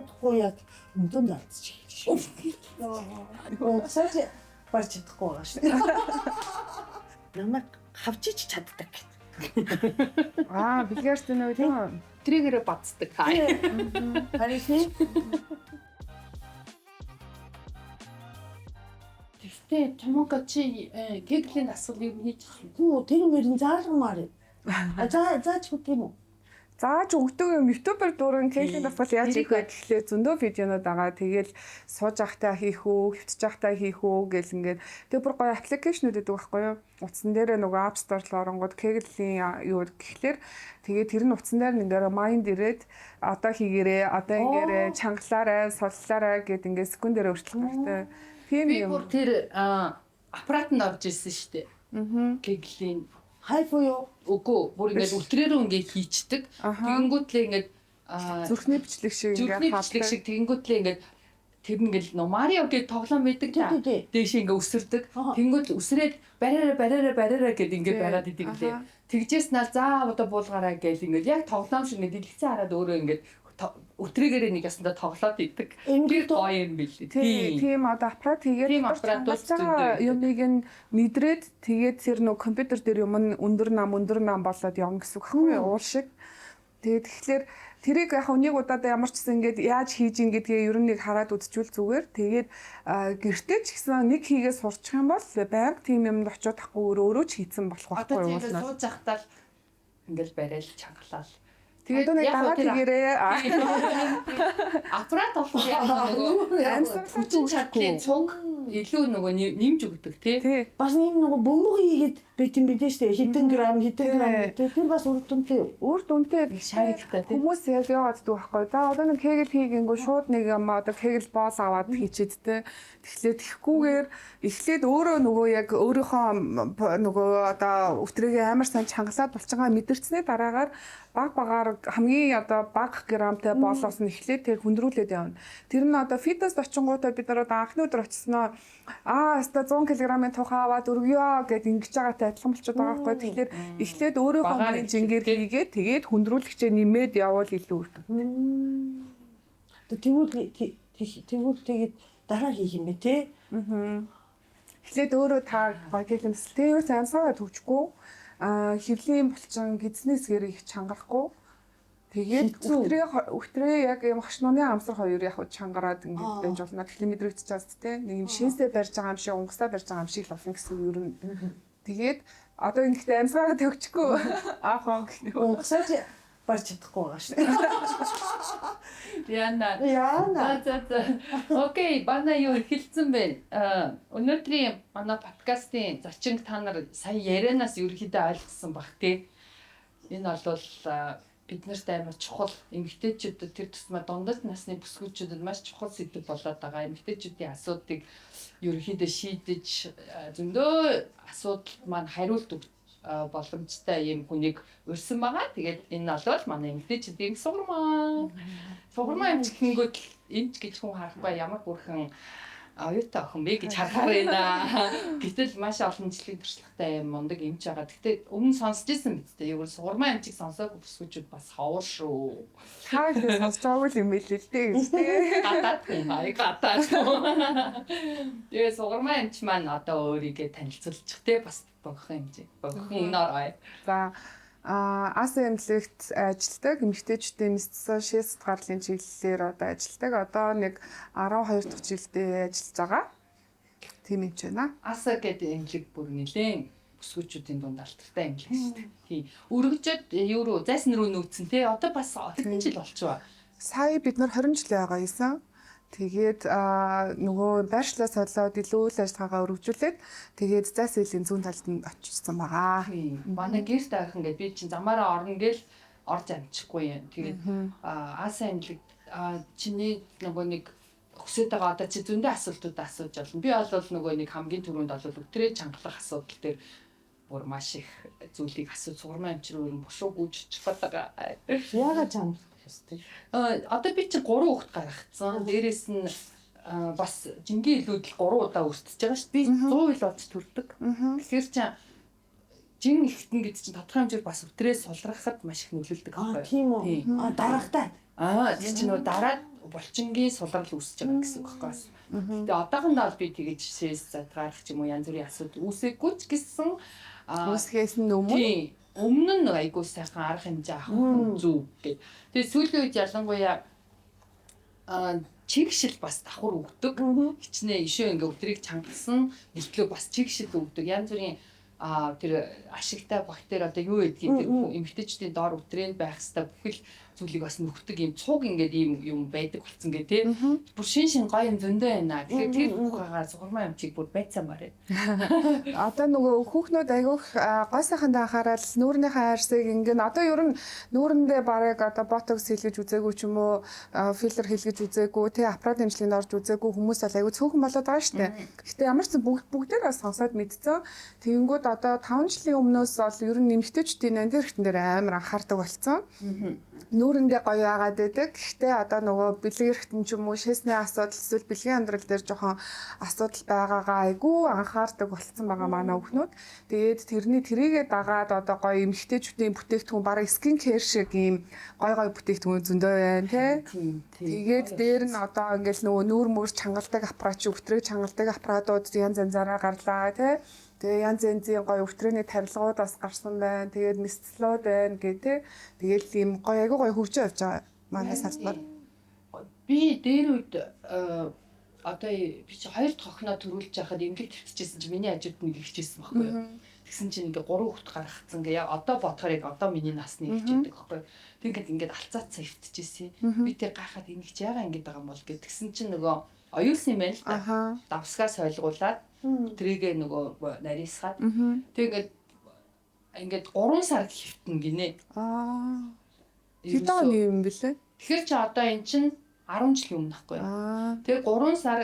удахгүй яг өндөн алдчих юм шиг. Уусаж барч чадахгүй байгаа шүү дээ. Намайг хавчиж чаддаг. Бильярд нөө тийм. Триггерээ бацдаг. Харин Тэгтээ Томоко чи кеглийн асуул юу хийж байна? Гүү тэр мөрийн заармаар. Заач гэх юм уу? Зааж өгдөг юм YouTube-аар дуран кеглийн асуул яаж хийх вэ гэхлээр зөндөө видеонууд байгаа. Тэгээл сууж ахтаа хийх үү, хөвтөж ахтаа хийх үү гэл ингээд тэг бүр гоё аппликейшнүүд өгдөг байхгүй юу? Утсан дээрээ нөгөө App Store руу оронгууд кеглийн юу гэхлээр тэгээд тэр нь утсан дээр ингээд Mind ирээд одоо хийгээрээ, одоо ингээрээ, чангалаарай, суллаарай гэд ингээд секундээр өөрчлөх хэрэгтэй. Би бүр тэр аппаратанд орж ирсэн шүү дээ. Кеглийн хайфуу юу? үгүй бүр ингээд үлтрээрөө ингээд хийчдэг. Тэгэнгүүтлээ ингээд зүрхний бичлэг шиг ингээд бичлэг шиг тэгэнгүүтлээ ингээд тэр ингээд Марио гэж тоглоом байдаг та. Дээш ингээд өсөрдөг. Тэгэнгүүт өсрээд бариараа гэд ингээд байгаад идэг лээ. Тэгжээс наа заа одоо буулгаараа гэж ингээд яг тоглоом шиг ингээд дэлгэцэн хараад өөрөө ингээд өтрийгээрээ нэг ясандаа тоглоод идэг. Тэр гоё юм билээ. Тийм одоо аппарат хийгээд юмыг нь мэдрээд тэгээд тэр нөгөө компьютер дээр юм өндөр нам болоод явна гэсэн үг байхгүй юу? Уул шиг. Тэгээд тэгэхээр тэрийг яг нэг удаа ямар ч гэсэн ингээд яаж хийж ин гэдгээ ер нь нэг хараад үзчихвэл зүгээр. Тэгээд гэртээ ч гэсэн нэг хийгээ сурчих юм бол байнга тийм юмд очиод тахгүй өөрөө ч хийцэн болох байхгүй юу? Одоо тийм сууж захтаал ингээд барайл чангалал. Тэгээд нэг дараа тэгээрээ аппарат болох юм. Хүчин чадлын цуг илүү нөгөө нэмж өгдөг тий. Бас нэг нөгөө бөмбөг хийгээд бит юм бидээ штэ хэдэн грамм тэр бас үр дүнтэй шааригтай тий. Хүмүүс яг яваад дүү байхгүй. За одоо нэг кегл хийгээнгөө шууд нэг юм одоо кегл боол аваад хийчихэд тий. Тэгэхээр тэгхгүйгээр эхлээд өөрөө нөгөө яг өөрийнхөө нөгөө одоо өвтрийгээ амар сайн чангалаад булчингаа мэдэрчснээ дараагаар багаар хамгийн одоо бага граммтай боолоос нь эхлээд тэр хүндрүүлээд явна. Тэр нь одоо фитнес очингуудаа бид нар одоо анхны өдөр очисноо өстой 100 кг-ын тухай аваад өргөё гэд ингэж байгаатай адилхан болчиход байгаа байхгүй. Тэгэхээр эхлээд өөрийнхөө мөрийн жингээр хийгээд тэгээд хүндрүүлэгчээ нэмээд явбал илүү үрдэг. Тэгвэл тэгээд дараа хийх юм бэ те. Эхлээд өөрөө та багийн нислээ сайн саваа төвчгүй хөвлийн булчин гидснэсгээр их чангарахгүй. Тэгээд өвтрээ яг юм хошнооны амсар хоёр яг чангараад ингээд байж болно. Тэгэхээр мэдрэгдэж байгаа зү те. Нэг юм шинсээ барьж байгаа юм шиг, унгасаа барьж байгаа юм шиг л болно гэсэн юм ер нь. Тэгээд одоо ингэхдээ амсгаа төгчгүй аахан гэх унгасаа барьж чадахгүй байгаа шүү дээ. Яна. Окей, бана юу хэлсэн бэ? Өнөөдрийн манай подкастын зочинг та нар сая ярианаас ерөөхдөө ойлгосон баг тий. Энэ бол биднэрт амар чухал эмэгтэйчүүдэд тэр тусмаа дундад насны бүсгүйчүүдэд маш чухал сэдв болоод байгаа. Эмэгтэйчүүдийн асуудлыг ерөөхдөө шийдэж зөндөө асуудал маань хариулт боломжтой юм хүнийг өрсөн байгаа. Тэгээд энэ бол манай эмэгтэйчүүдийн сугармаа. Сугармаа эмч гэнгүүт эмч гэж хүн харахгүй ямар бүрхэн оюутай охин бэ гэж харахаар байна. Гэтэл маш олон жилийн туршлагатай юм мундаг эмч байгаа. Гэтэ өмнө сонсч ирсэн биз дээ. Юу сугармаа эмчийг сонсоогүй бүсгүйчүүд бас ховор шүү. Хаа их сонсч байгаагүй юм байл л дээ гэж дээ. Гадаад. Тэгээ сугармаа эмч маань одоо өөрийгөө танилцуулчих те бас богхон хэмжээ. Богхон норой. За АС эмнэлэгт ажилладаг эмэгтэйчүүдийн мэдсэн шээс гарлын чиглэлээр одоо ажилладаг. Одоо нэг 12 дахь жилдээ ажиллаж байгаа. Тийм эмч байна. АС гэдэг эмнэлэг бүр нэлээд бүсгүйчүүдийн дунд алтартай эмнэлэг шүү дээ. Тийм. Өргөжөд юу руу зайсан руу нүүцэн те. Одоо бас хэдэн жил болчихоо. Сая бид нар 20 жил байгаа юмсан. Тэгээд нөгөө байршлаа солиод илүү үйл ажиллагаагаа өргөжүүлээд тэгээд зайс элийн зүүн талд нь очсон байгаа. Манай гэрт ахын гэдэг би чинь замаараа орно гэл орж амжихгүй юм. Тэгээд АС эмнэлэг чиний нөгөө нэг өсөд байгаа одоо чи зөндөө асуултууд асууж болно. Би бол нөгөө нэг хамгийн түрүүнд бол өтрээ чангалах асуудал дээр бүр маш их зүйлийг асууж сугармаа эмч рүү бушуу гүйж очих байгаа. Яагаад чангалах ёстой? Одоо би чинь 3 хүүхэд гаргацсан. Дээрээс нь бас жингийн илүүдэл 3 удаа өртөж байгаа шүү дээ. Би 100 ил болж төрдөг. Тэгэхээр чинь жин ихтэн гэдэг чинь тодорхой хэмжээр бас өтрээс сулрахад маш их нөлөөлдөг байхгүй юу? Тийм үү. Дараагтай. Тэр чинь нөгөө дараад булчингийн сулрал үүсэж байгаа гэсэн үг байхгүй. Тэгээ одоохондоо би тэгэж шээс задгаарах ч юм уу янз бүрийн асуудал үүсээгүй ч гэсэн Үсгээс нь өмнө тийм өмнө нь айгуу сайхан арга хэмжээ авах зүг гэдэг. Тэгээ сүүлийн үед ялангуяа чигшил бас давхар өгдөг. Хичнээн ишөө ингээ өдрийг чангалсан мөртлөө бас чигшил өгдөг. Янз бүрийн тэр ашигтай бактери одоо юу гэдгийг тэр эмэгтэйчдийн доор өдрөөнд байх хэвээр бүхэл зүйлийг бас нөхдөг юм цуг ингээд ийм юм байдаг болсон гэ тий. Бүр шин гоё юм зөндөө байна. Тэгэхээр тэр хүүхээгээ цугмаа юм чиг бүр байцаамаар байна. Одоо нөгөө хүүхнүүд айгүйх гой сайхандаа анхаарал нүүрнийхээ хайрсыг ингээд одоо ер нь нүүрэндээ барыг одоо ботокс хийлгэж үзээгүй ч юм уу филлер хийлгэж үзээгүй тий аппарат хэмжлэгэнд орж үзээгүй хүмүүс бол айгүй цөөхөн болоод байгаа шүү дээ. Гэхдээ ямар ч бүгдээр бас сонсоод мэдсэн. Тэгэнгүүт одоо 5 жилийн өмнөөс бол ер нь нэмэгтэйчдийн нандин хэрэгтэн дээр амар анхаардаг болсон. Нүүрэндээ гоё яагаад байдаг. Гэхдээ одоо нөгөө бэлэг эрхтэн ч юм уу шээсний асуудал эсвэл бэлгийн амьдрал дээр жоохон асуудал байгаагаа айгүй анхаардаг болсон байгаа манай хүүхнүүд. Тэгээд тэрийгээ дагаад одоо гоё эмэгтэйчүүдийн бүтээгдэхүүн бараг скин кэр шиг ийм гоё бүтээгдэхүүн зөндөө байна тий. Тэгээд дээр нь одоо ингээл нөгөө нүүр мөр чангалдаг аппарат чи өтрийг чангалдаг аппаратууд янз янзаараа гарлаа тий. Тэгээ янз янзын гоё өвтрээний тарилгууд бас гарсан байна. Тэгээд мисцлоод байна гэдэг. Тэгээд ийм гоё айгуу гоё хөгжиж явж байгаа. Манай салбар. Би дээр үед одоо би чи 2 дахь охиноо төрүүлж байхад эмгэг твцчихсэн чи миний хажууд нэг ихжсэн байхгүй юу. Тэгсэн чинь ингээ 3 хүүхэд гаргацсан гээ. Яг одоо бодохоор яг одоо миний насны ихжээдэг байхгүй юу. Тэгээд ингээд алцаацсан өвтчихсэн. Би тэр гайхаад энийг чи яага ингэж байгаа юм бол гэд тэгсэн чинь нөгөө оюулсан юм байна л да. Давсгаа солигуулаад тэрийгээ нөгөө нарийсгаад тэгээд ингээд 3 сар хөвтөн гинэ. Хэдэн оны юм бэлээ? Тэгэхээр чи одоо эн чинь 10 жилийн өмнө байхгүй юу? Тэгээд 3 сар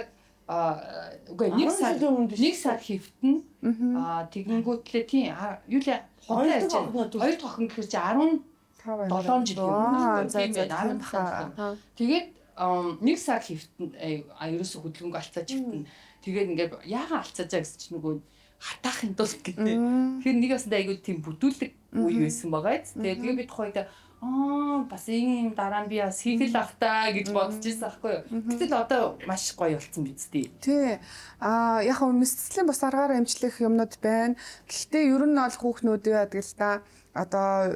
үгүй 1 сар хөвтөн тэгэнгүүтлээ тийм юу л хоолой ярьж байна. 2 дахь охин гэхэр чи 17 жилийн өмнө тийм байна. Тэгээд 1 сар хөвтөн ерөөсө хөдөлгөөнгөө алцаж хөвтөн. Тэгээд ингээд яагаад алцаажаа гэсэн чинь нөгөө хатаахын тулд гэдэг. Тэгэхээр нэг басна айгүй тийм бүдүүлэг үе байсан байгаа. Тэгээд би тухайд бас ийм дараа нь би бас хийх л ах та гэж бодож ирсэн аахгүй юу. Гэтэл одоо маш гоё болсон биз дээ. Тий. Яг хөө мэдсэлийн бас аргаар амжилах юмнууд байна. Гэхдээ ер нь бол хүүхнүүд яадаг л та одоо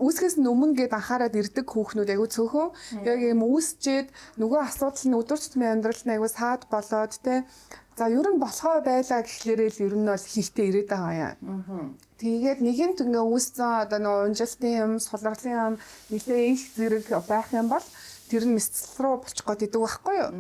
үүсгэс нь өмнө гээд анхаарал ирдэг хүүхнүүд айгүй цөөхөн. Яг юм үүсчээд нөгөө асуудал нь өдөр тутмын амьдралд айгүй саад болоод те. За ер нь болохоо байлаа гэхлээрээ л ер нь бол хийхтэй ирээд байгаа юм. Тэгээд нэгэнт ингээ үүссэн одоо нөгөө унжилтын юм, сулралын юм нэлээ их зэрэг байх юм бол тэр нь мэсцэл рүү болчих гээд идэг байхгүй юу.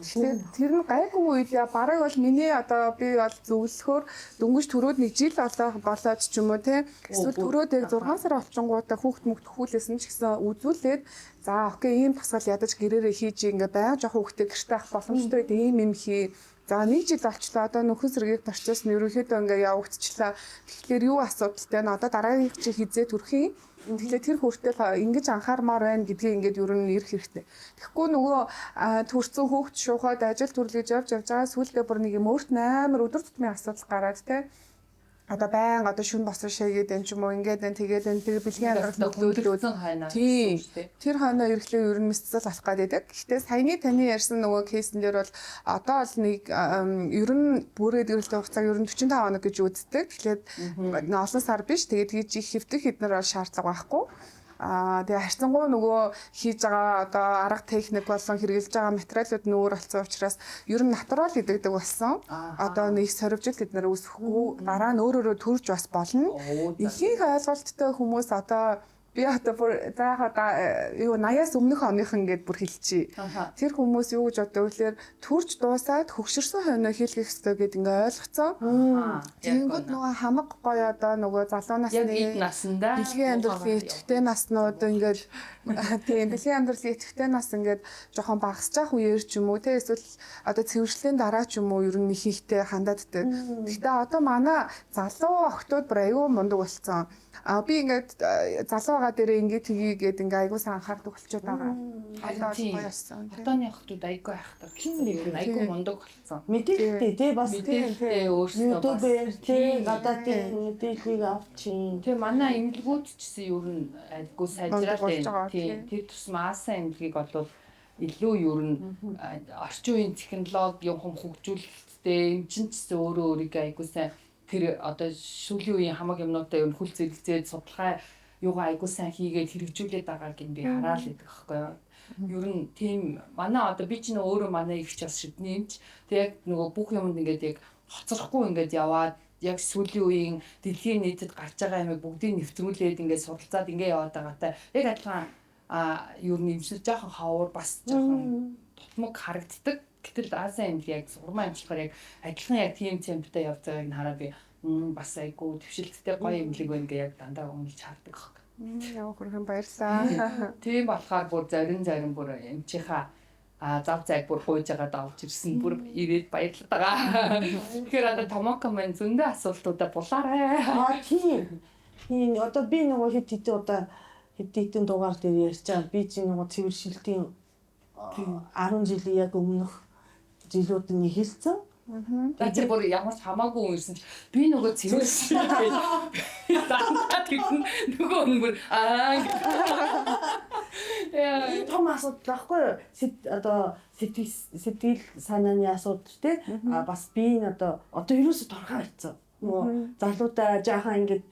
Тэгэхээр тэр нь гайгүй үед бараг бол миний одоо би бол зөвлөхөөр дөнгөж төрөөд нэг жил болоод ч юм уу те эсвэл төрөөд яг 6 сар болчингуудаа хүүхд мөхт хүүлсэн ч гэсэн үзүүлээд за окей ийм тасгал ядаж гэрээрээ хийж ингээ байнга жоох хүүхдээ гэртээ авах боломжтой ийм юм хий. За нэг жил болчлоо одоо нөхөн сэргийг тарчсан нь ерөнхийдөө ингээ явагдчихлаа. Тэгэхээр юу асуудалтай нь одоо дараагийн чи хизээ төрөх юм. Тэгэхээр тэр хүртэл ингэж анхаармаар байна гэдгийг ингээд ер нь ирэх хэрэгтэй. Тэгэхгүй нөгөө төрсөн хүүхд шуухад ажил төрлөж явж байгаа сүүлдээ бүр нэг юм өөрт амар өдөр тутмын асуудал гараад те. Одоо байн одоо шүн босоо шээгээд энэ ч юм уу ингээд энэ тэгээд энэ тэр бэлгийн амьдрал нөлөөлсөн хайнаа. Тийм. Тэр хайнаа ирэхлээр ер нь мэсцэл алах гэдэг. Гэхдээ саяны таны ярьсан нөгөө кейсэн дээр бол одоо бол нэг ер нь бүрээд ирэлтийн хугацааг ер нь 45 хоног гэж үздэг. Тэгэхээр олон сар биш. Тэгээд хийж их хэвтэх хэднэр бол шаардлага байхгүй. Тэгээ харьцангуй нөгөө хийж байгаа одоо арга техник болон хэрэгжилж байгаа материалууд нь өөр болсон учраас ер нь натурал идэгдэг болсон. Одоо нэг сорвжил тэднэр үүсэхгүй дараа нь өөрөөрөө төрж бас болно. Ихийг ойлголттой хүмүүс одоо би одоо бүр заахаа юу 80-аас өмнөх оныхан гэдээ бүр хэлчихье. Тэр хүмүүс юу гэж боддог вэ? Төрж дуусаад хөгшөрсөн хойноо хийлгэх ёстой гэдээ ингээ ойлгоцсон. Тэгэнгүүт нөгөө хамаг гоё одоо нөгөө залуу насны бэлгийн амьдралын идэвхтэй наснууд ингээд тийм бэлгийн амьдралын идэвхтэй нас ингээд жоохон багасж ах үеэр ч юм уу те эсвэл одоо цэвэрлэлийн дараа ч юм уу ер нь ихтэй хандааддаг. Гэхдээ одоо манай залуу охтууд бүр аюу мундаг болцсон. Би ингээд залуугаа дээрээ ингээд тгийгээд ингээ айгуу сайн анхаардаг болчиход байгаа. Одоо гоё болсон. Хотооны охтууд айгуу хайхдаг. Айгуу мундаг болсон. Мэдээлэлтэй тий бас тий өөрсдөө YouTube-ээр тий гадаадын мэдээллийг авчин. Тий манай эмнэлгүүд ч гэсэн ер нь айгуу сайжраад байна. Тий тэр тусмаа Асан эмнэлгийг болвол илүү ер нь орчин үеийн технологи юм хөгжүүлэлттэй юм чинь ч өөрөө өөрийгөө айгуу сайн тэр одоо сүүлийн үеийн хамаг юмнуудаа ер нь хүл зэрэгцээд судалгаа юугаа айгуу сайн хийгээд хэрэгжүүлээд байгааг нь би хараад байдаг байхгүй юу. Ер нь тийм манай одоо би ч өөрөө манай их ч бас шидний юмч тэг яг нөгөө бүх юмд ингээд яг хоцрохгүй ингээд яваад яг сүүлийн үеийн дэлхийн нийтэд гарч байгаа юмыг бүгдийг нэвтрүүлээд ингээд судалцаад ингээд яваад байгаатай яг адилхан ер нь имсэл жоохон хавар бас жоохон тутмаг харагддаг. Гэтэл Азийн имлэг яг урмаа имчлэхээр яг адилхан яг тийм темптэй явж байгааг нь хараад би бас айгу төвшөлттэй гоё имлэг байна гэ яг дандаа өмнөж хардаг баг. Яа хүрхэн баярлаа. Тийм болохоор бүр зарим бүр эмчийнхаа зав зайг бүр хууж байгаа давж ирсэн бүр ирээд баярлалаа байгаа. Тэгэхээр одоо томооко маань зөндөө асуултуудаа булаарай. Тийм. Одоо би нөгөө хэдийдэн дугаар дээр ярьж байгаа. Би чинь нөгөө цэвэр шилтийн 10 жилийн яг өмнөх жилүүд нь хэлсэн. Тэгээд бүр ямар ч хамаагүй ирсэн чи би нөгөө цэвэр шилтийн дандаа тэгэн нөгөө өнгөр Энэ том асуудал байхгүй юу? Одоо сэтгэл санааны асуудал тий. Бас би энэ одоо ерөөсө торхоо хийцэн. Нөгөө залуудаа жаахан ингээд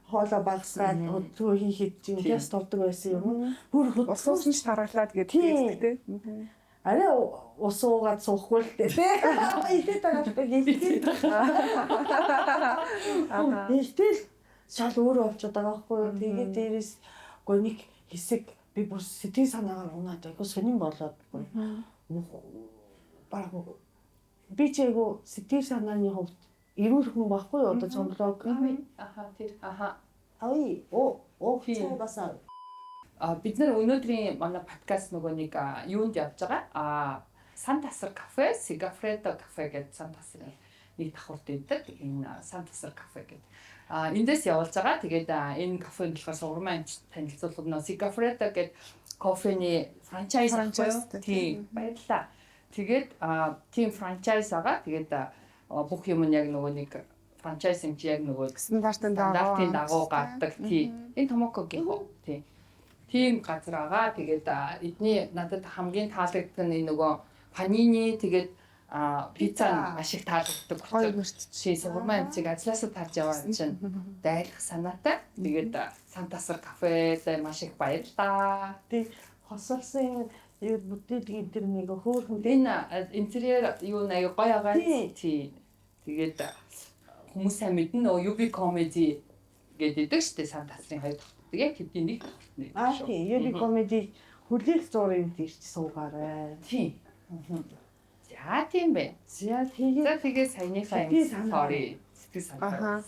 хоолоо багсгаад өдрөө хийхэд чинь яс толдог байсан юм. Бүр Усуусан ч тараглаад гэдэг тий. Арай ус уугаад суухгүй л дээ тий. Идэт тагаалтай гэлтэй. Итэл шал өөрөө болчиход байгаа байхгүй юу? Тэгээд дээрээс гоо нэг хэсэг би бүр сэтгэл санаагаар унаад айгу сонирн болоод баг би ч айгу сэтгэл санааны хувьд эрүүл хүн байхгүй юу одоо цомлог бид нар өнөөдрийн манай подкаст нөгөө нэг юунд явж байгаа Сантасар кафе, Сигафредо кафе гэдэг Сантасар нэг давхурд байдаг. Энэ Сантасар кафе гэдэг эндээс явуулж байгаа. Тэгээд энэ кафенд болохоор сурмаа танилцуулгад Сигафредо гэдэг кофений франчайз авсан. Тийм баярлалаа. Тэгээд тийм франчайз байгаа. Тэгээд бүх юм нь яг нөгөө нэг франчайз юм чи яг нөгөө стандартын дагуу гардаг. Тийм. Энэ Томокогийн хоо. Тийм. Тийм газар байгаа. Тэгээд эдний надад хамгийн таалагдсан энэ нөгөө панини тэгээд пицца маш их таалагддаг. Гоё мөрч. Чи сурмаа амцыг ажлаасаа тарж яваад чинь дайлах санаатай. Тэгээд Сантасар кафед маш их баярлаа. Тэг хосолсон юу бүтээлгийн тэр нэг хөөрхөн энэ интерьер юу нэг гоё байгаа. Тий. Тэгээд хүмүүс сайн мэднэ нөө Юби комеди гэдэг шүү дээ Сантасрын хоёр. Тэгээд хэдийн нэг. Тийм Юби комеди хүлээх зургийг ирч суугаарай. Тийм. За тийм бэ. За тэгээд саяныхаа sorry сэтгэл санаа.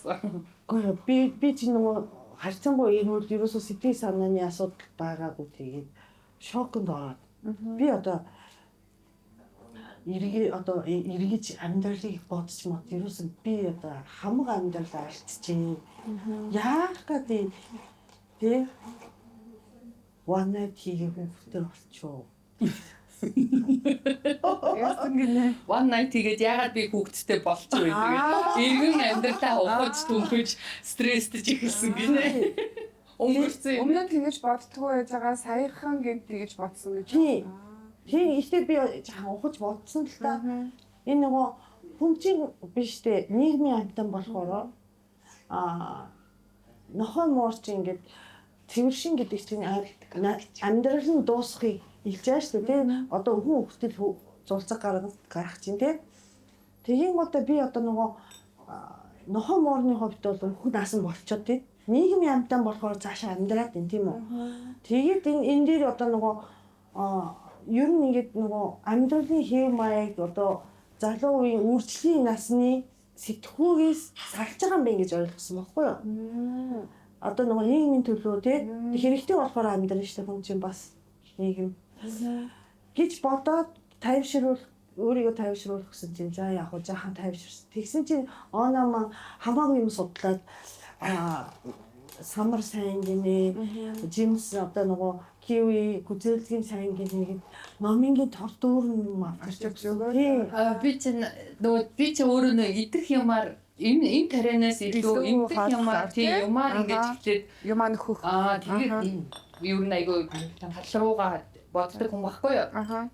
Гоо би чи нөгөө харьцангуй энэ үл ерөөсөө сэтгэл санааны асуудал байгаагүй тэгээд шоконд ороод би одоо эргэж амьдралыг бодож мод ерөөсөө би одоо хамаг амьдралаа алдчихжээ. Яах гэдэг тий one night хийгээ хүүхдээ болчихоо. One night тэгээд ягаад би хүүхдтэй болчих вэ тэгээд эргэн амьдралаа ухаж түнхэж стресстэй ихэлсэн гинэ. Өнгөрцөн. Өмнө нь тэгэж боддгоо яжгаа саяхан гэд тэгэж бодсон гэж. Тийм ихтэй би жаахан ухаж бодсон л та. Энэ нөгөө хүн чинь биш дээ нийгмийн амьтан болохоор нохоо муурч ингээд цэвэршин гэдэг чинь амьдрал нь дуусахыг илж байгаа шүү дээ тийм. Одоо хүн хөлтөл зулцаг гарах чинь тийм. Тэгин гоо би одоо нөгөө нохоо муурны хувьд бол хүн наасан болчоод тийм. Нийгмийн амьтан болохоор цаашаа амьдраад байна тийм үү. Тэгээд энэ дээр одоо нөгөө ер нь ингээд нөгөө амьдралын хэв маяг одоо залуу үеийн үржлийн насны сэтгхүүгээс салж байгаа юм байна гэж ойлгосон байхгүй юу? Одоо нөгөө нийгмийн төлөө тийм хэрэгтэй болохоор амьдрын шүү дээ хүн чинь бас нийгэм гэж бодоод өөрийгөө тайвшруулах гэсэн чинь за яг хоо жаахан тайвширсан. Тэгсэн чинь оонома хамаагүй юм судлаад самар сайн гинэ жимс одоо нөгөө киви гүзэлгийн сайн гинэ номингийн тор дүүрэн авчирч өгөө. Би чинь өөрөө нөө идэх юмар энэ тарианаас илүү имдэх юмар тийм юмар ингэж хэлээд юмаа нөхөх. Тэгээд ер нь айгүй халруугаа боддог хүн байхгүй юу?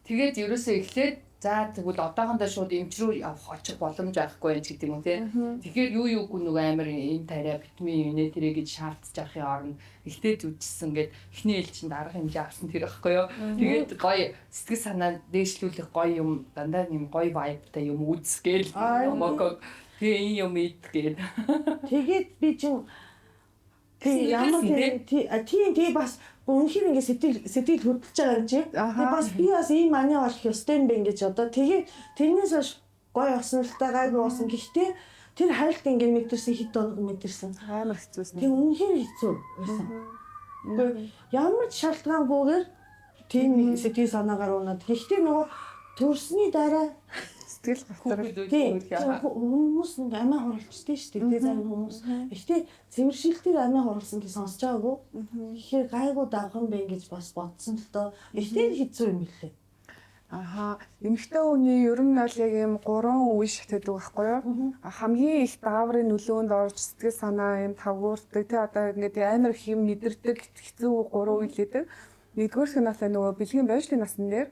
Тэгээд ерөөсөө эхлээд за тэгвэл одоохондоо шууд эмч рүү явах очих боломж байхгүй байж гэдэг юм тий. Тэгэхээр юугүй нөгөө амар энэ тариа витамин юунэ тэрэ гэж шаардж авахын оронд эхлээд үжсэн гээд эхний ээлжинд арга хэмжээ авсан тэр байхгүй юу. Тэгээд гоё сэтгэл санаа дээшлүүлэх гоё юм дандаа юм гоё vibeтай юм үзгээл моког тэгээ энэ юм идгээд. Тэгээд би чинь ямар тий бас үнэхээр ингэ сэтгэл хөдлөж байгаа юм чи. Тэгээд бас би бас ийм маний болох ёстой юм бэ гэж одоо тэгээд тэрнээс хойш гоё оснолтой гайгүй болсон. Гэхдээ тэр хайлт ингэ мэдэрсэн хэд доног мэдэрсэн. Амар хэцүүсэн. Тэг үнэхээр хэцүү байсан. Ямар ч шалтгаангүйгээр тийм сэтгэл санаагаар унаад. Гэхдээ нөгөө төрсний дараа сэтгэл хөдлөл хүмүүс нэг амиа хурлцдаг шүү дээ. Зарим хүмүүс. Гэхдээ цэвэршилтээр амиа хурлсан гэж сонсож байгаагүй. Тэгэхээр гайгүй давхан бэ гэж бас бодсон л доо. Ихтэй хэцүү юм лээ. Эмэгтэй хүний ер нь бол яг юм 3 үе шатдаг байхгүй юу? Хамгийн их дааврын нөлөөнд орж сэтгэл санаа юм тавгуурдаг. Тэ одоо ингээд амар их юм мэдэрдэг хэцүү 3 үе лээдэг. Нэгдүгээр нь насаа нөгөө бэлгийн байшлийн насны дээр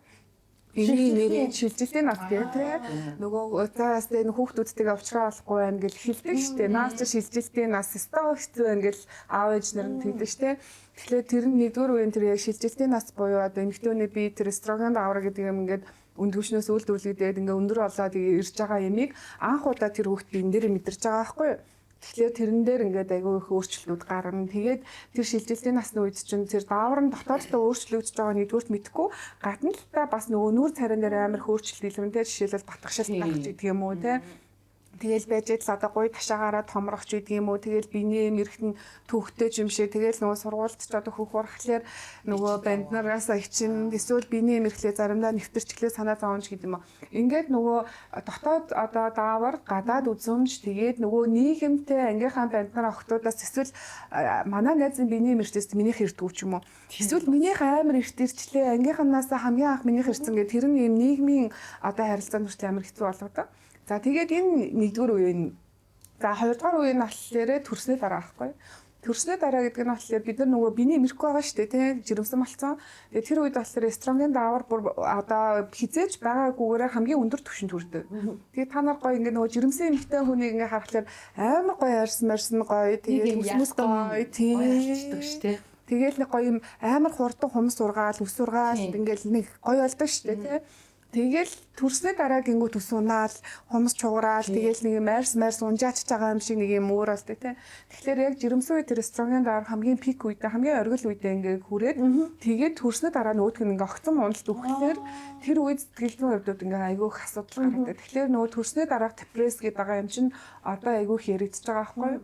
биеийн нэрийн шилжилтийн нас гэдэг нөгөө цаас энэ хүүхдүүдтэйг уулзраа болохгүй байх гэж хэлдэг штеп. Наас чи шилжилтийн нас өстой хэцүү байх гэж аав ээж нар нь тэгдэг штеп. Тэгэхээр тэр нь нэгдүгээр үеийн тэр яг шилжилтийн нас буюу одоо эмэгтэйний бие тэр эстроген даавар гэдэг юм ингээд өндөвчнөөс үйлдвэрлэгдээд ингээд өндөр болоод ирж байгаа ямиг анх удаа тэр хүүхд биен дээр мэдэрч байгаа байхгүй юу? Тэгэхээр тэрэн дээр ингээд айгүй их өөрчлөлтүүд гарна. Тэгээд тэр шилжилтийн насны үед чинь тэр даавар нь дотооддоо өөрчлөгдөж байгаа нэгдүгürt мэдэхгүй. Гадна л та бас нөгөө нүүр царин дээр амар хөөрчлөлт илэрнэ. Жишээлбэл батгашил гарч идэх юм уу те. Тэгэл байж л одоо гуй ташаагаараа томрохч гэдэг юм уу. Тэгэл биений мэрэгтэн төвхтэй юм шиг. Тэгэл нөгөө сургуульд ч одоо хөх урахлаар нөгөө банднараас ичин эсвэл биений мэрэглээ заримдаа нэвтэрчлээ санаа зовж гэдэг юм уу. Ингээд нөгөө дотоод одоо даавар гадаад үзүмж тэгээд нөгөө нийгэмтэй ангийнхаа банднаар охтуудаас эсвэл манай найзын биений мэрэгчээс минийх ирдгүү ч юм уу. Эсвэл минийх амар иртэрчлээ ангийнханаас хамгийн анх минийх ирсэн гэдэг тэр нь юм нийгмийн одоо харилцаанд хүртэл амар хэцүү болгодог. За тэгээд энэ нэгдүгээр үеийн за хоёрдугаар үеийн болохоор төрсний дараа байхгүй. Төрсний дараа гэдэг нь болохоор бид нар нөгөө биений мэрэггүй байгаа шүү дээ тий жирэмсэн болцсон. Тэгээд тэр үед болохоор эстроген даавар бүр одоо хизээж байгаагүйгээр хамгийн өндөр түвшинд хүрдэг. Тэгээд та нар гоё ингээ нөгөө жирэмсэн эмэгтэй хүнийг ингээ харахаар амар гоё арьсан гоё тэгээд хүмүүс гоё тий шүү дээ. Тэгээд нэг гоё юм амар хурдан хумс ургаал ус ургаал ингээл нэг гоё болдог шүү дээ тий. Тэгэл төрсний дараа гингүү төс унаал хумс чуграал тэгэл нэг марс унжаачж байгаа юм шиг нэг юм өөр болтой тий. Тэгэхээр яг жирэмсэн үед тэр эстроген даавар хамгийн пик үедээ хамгийн оргил үедээ ингээ хүрээд тэгээд төрсний дараа нөгөөх нь ингээ огцон уналт өгөхлөөр тэр үед сэтгэл зүйн хувьд ингээ айгүй их асуудал гардаг. Тэгэхээр нөгөө төрсний дараах депресс гэдэг байгаа юм чинь одоо айгүй их яригдчихэж байгаа байхгүй юу?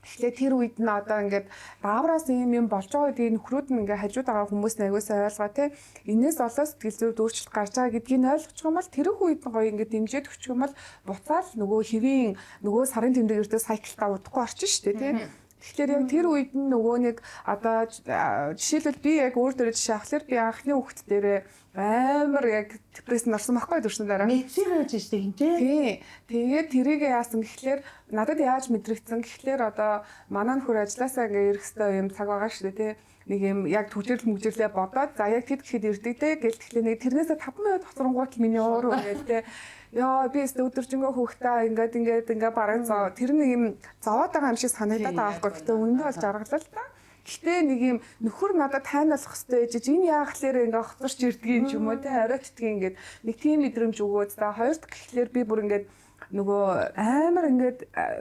Тэгэхээр тэр үед нь одоо ингээд даавраас юм болж байгаа гэдгийг нөхрүүд нь ингээд хажууд байгаа хүмүүс нь аягуусаа ойлгоо те. Энээс болоо сэтгэл зүйд өөрчлөлт гарч байгаа гэдгийг ойлгочих юм бол тэрөх үед нь гоё ингээд дэмжиж өгчих юм бол буцаал нөгөө хэвийн нөгөө сарын тэмдэг эрдээ сайклтаа удахгүй орчин шүү дээ те. Тэгэхээр яг тэр үед нь нөгөө нэг одоо жишээлбэл би яг өөр дөрөв жишээ авахлаар би анхны хүүхэд дээрээ амар яг депресс нарсан байхгүй төрсөн дараа. Мэдсээр байж штэ юм тий. Тэгээд тэрийг яасан гэхлээр надад яаж мэдрэгдсэн гэхлээр одоо манай нөхөр ажилласаа ингээ ирэх хэвээр юм цаг байгаа шүү дээ тий. Нэг юм яг түжирлээ бодоод за яг тэд гэхэд ирдэг те гэл тэгэхээр нэг тэрнээсээ 5 минут хоцронгууд л миний уур үгээл те. Яа би өдөржингөө хөөхтэй ингээд бараг зоо тэр нэг юм зовоод байгаа юм шиг санагдаад байгаа байхгүй. Гэтэ үнэндээ бол жаргалаа л та. Гэтэ нэг юм нөхөр надад тайнуулах хэрэгтэй ээж энэ яахлаар ингээ хоцорч ирдгийг юм уу те хариуцдгийг ингээд нэг тийм мэдрэмж өгөөд за хоёрт гэхлээр би бүр ингээд нөгөө амар ингээд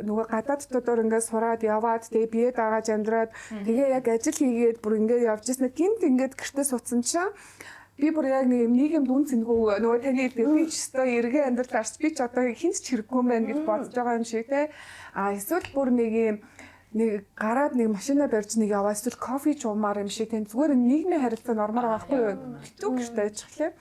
нөгөө гадаадтуудаар ингээд сураад яваад тэгээ бие дагааж амьдраад тэгээ яг ажил хийгээд бүр ингээд явж ирсэн гинт ингээд гэртээ суудсан чинь би бүр яг нэг нийгэм дүн цэнгүү нөгөө таны би ч өстой эргээ амьдрал арч би ч одоо хинч хэрэггүй юм байна гэж бодож байгаа юм шиг те эсвэл бүр нэг юм нэг гараад нэг машина барьж нэг яваа эсвэл кофе ч уумаар юм шиг те зүгээр нийгмийн харилцаа нормал байхгүй юу битүү гэртээ ажиллах.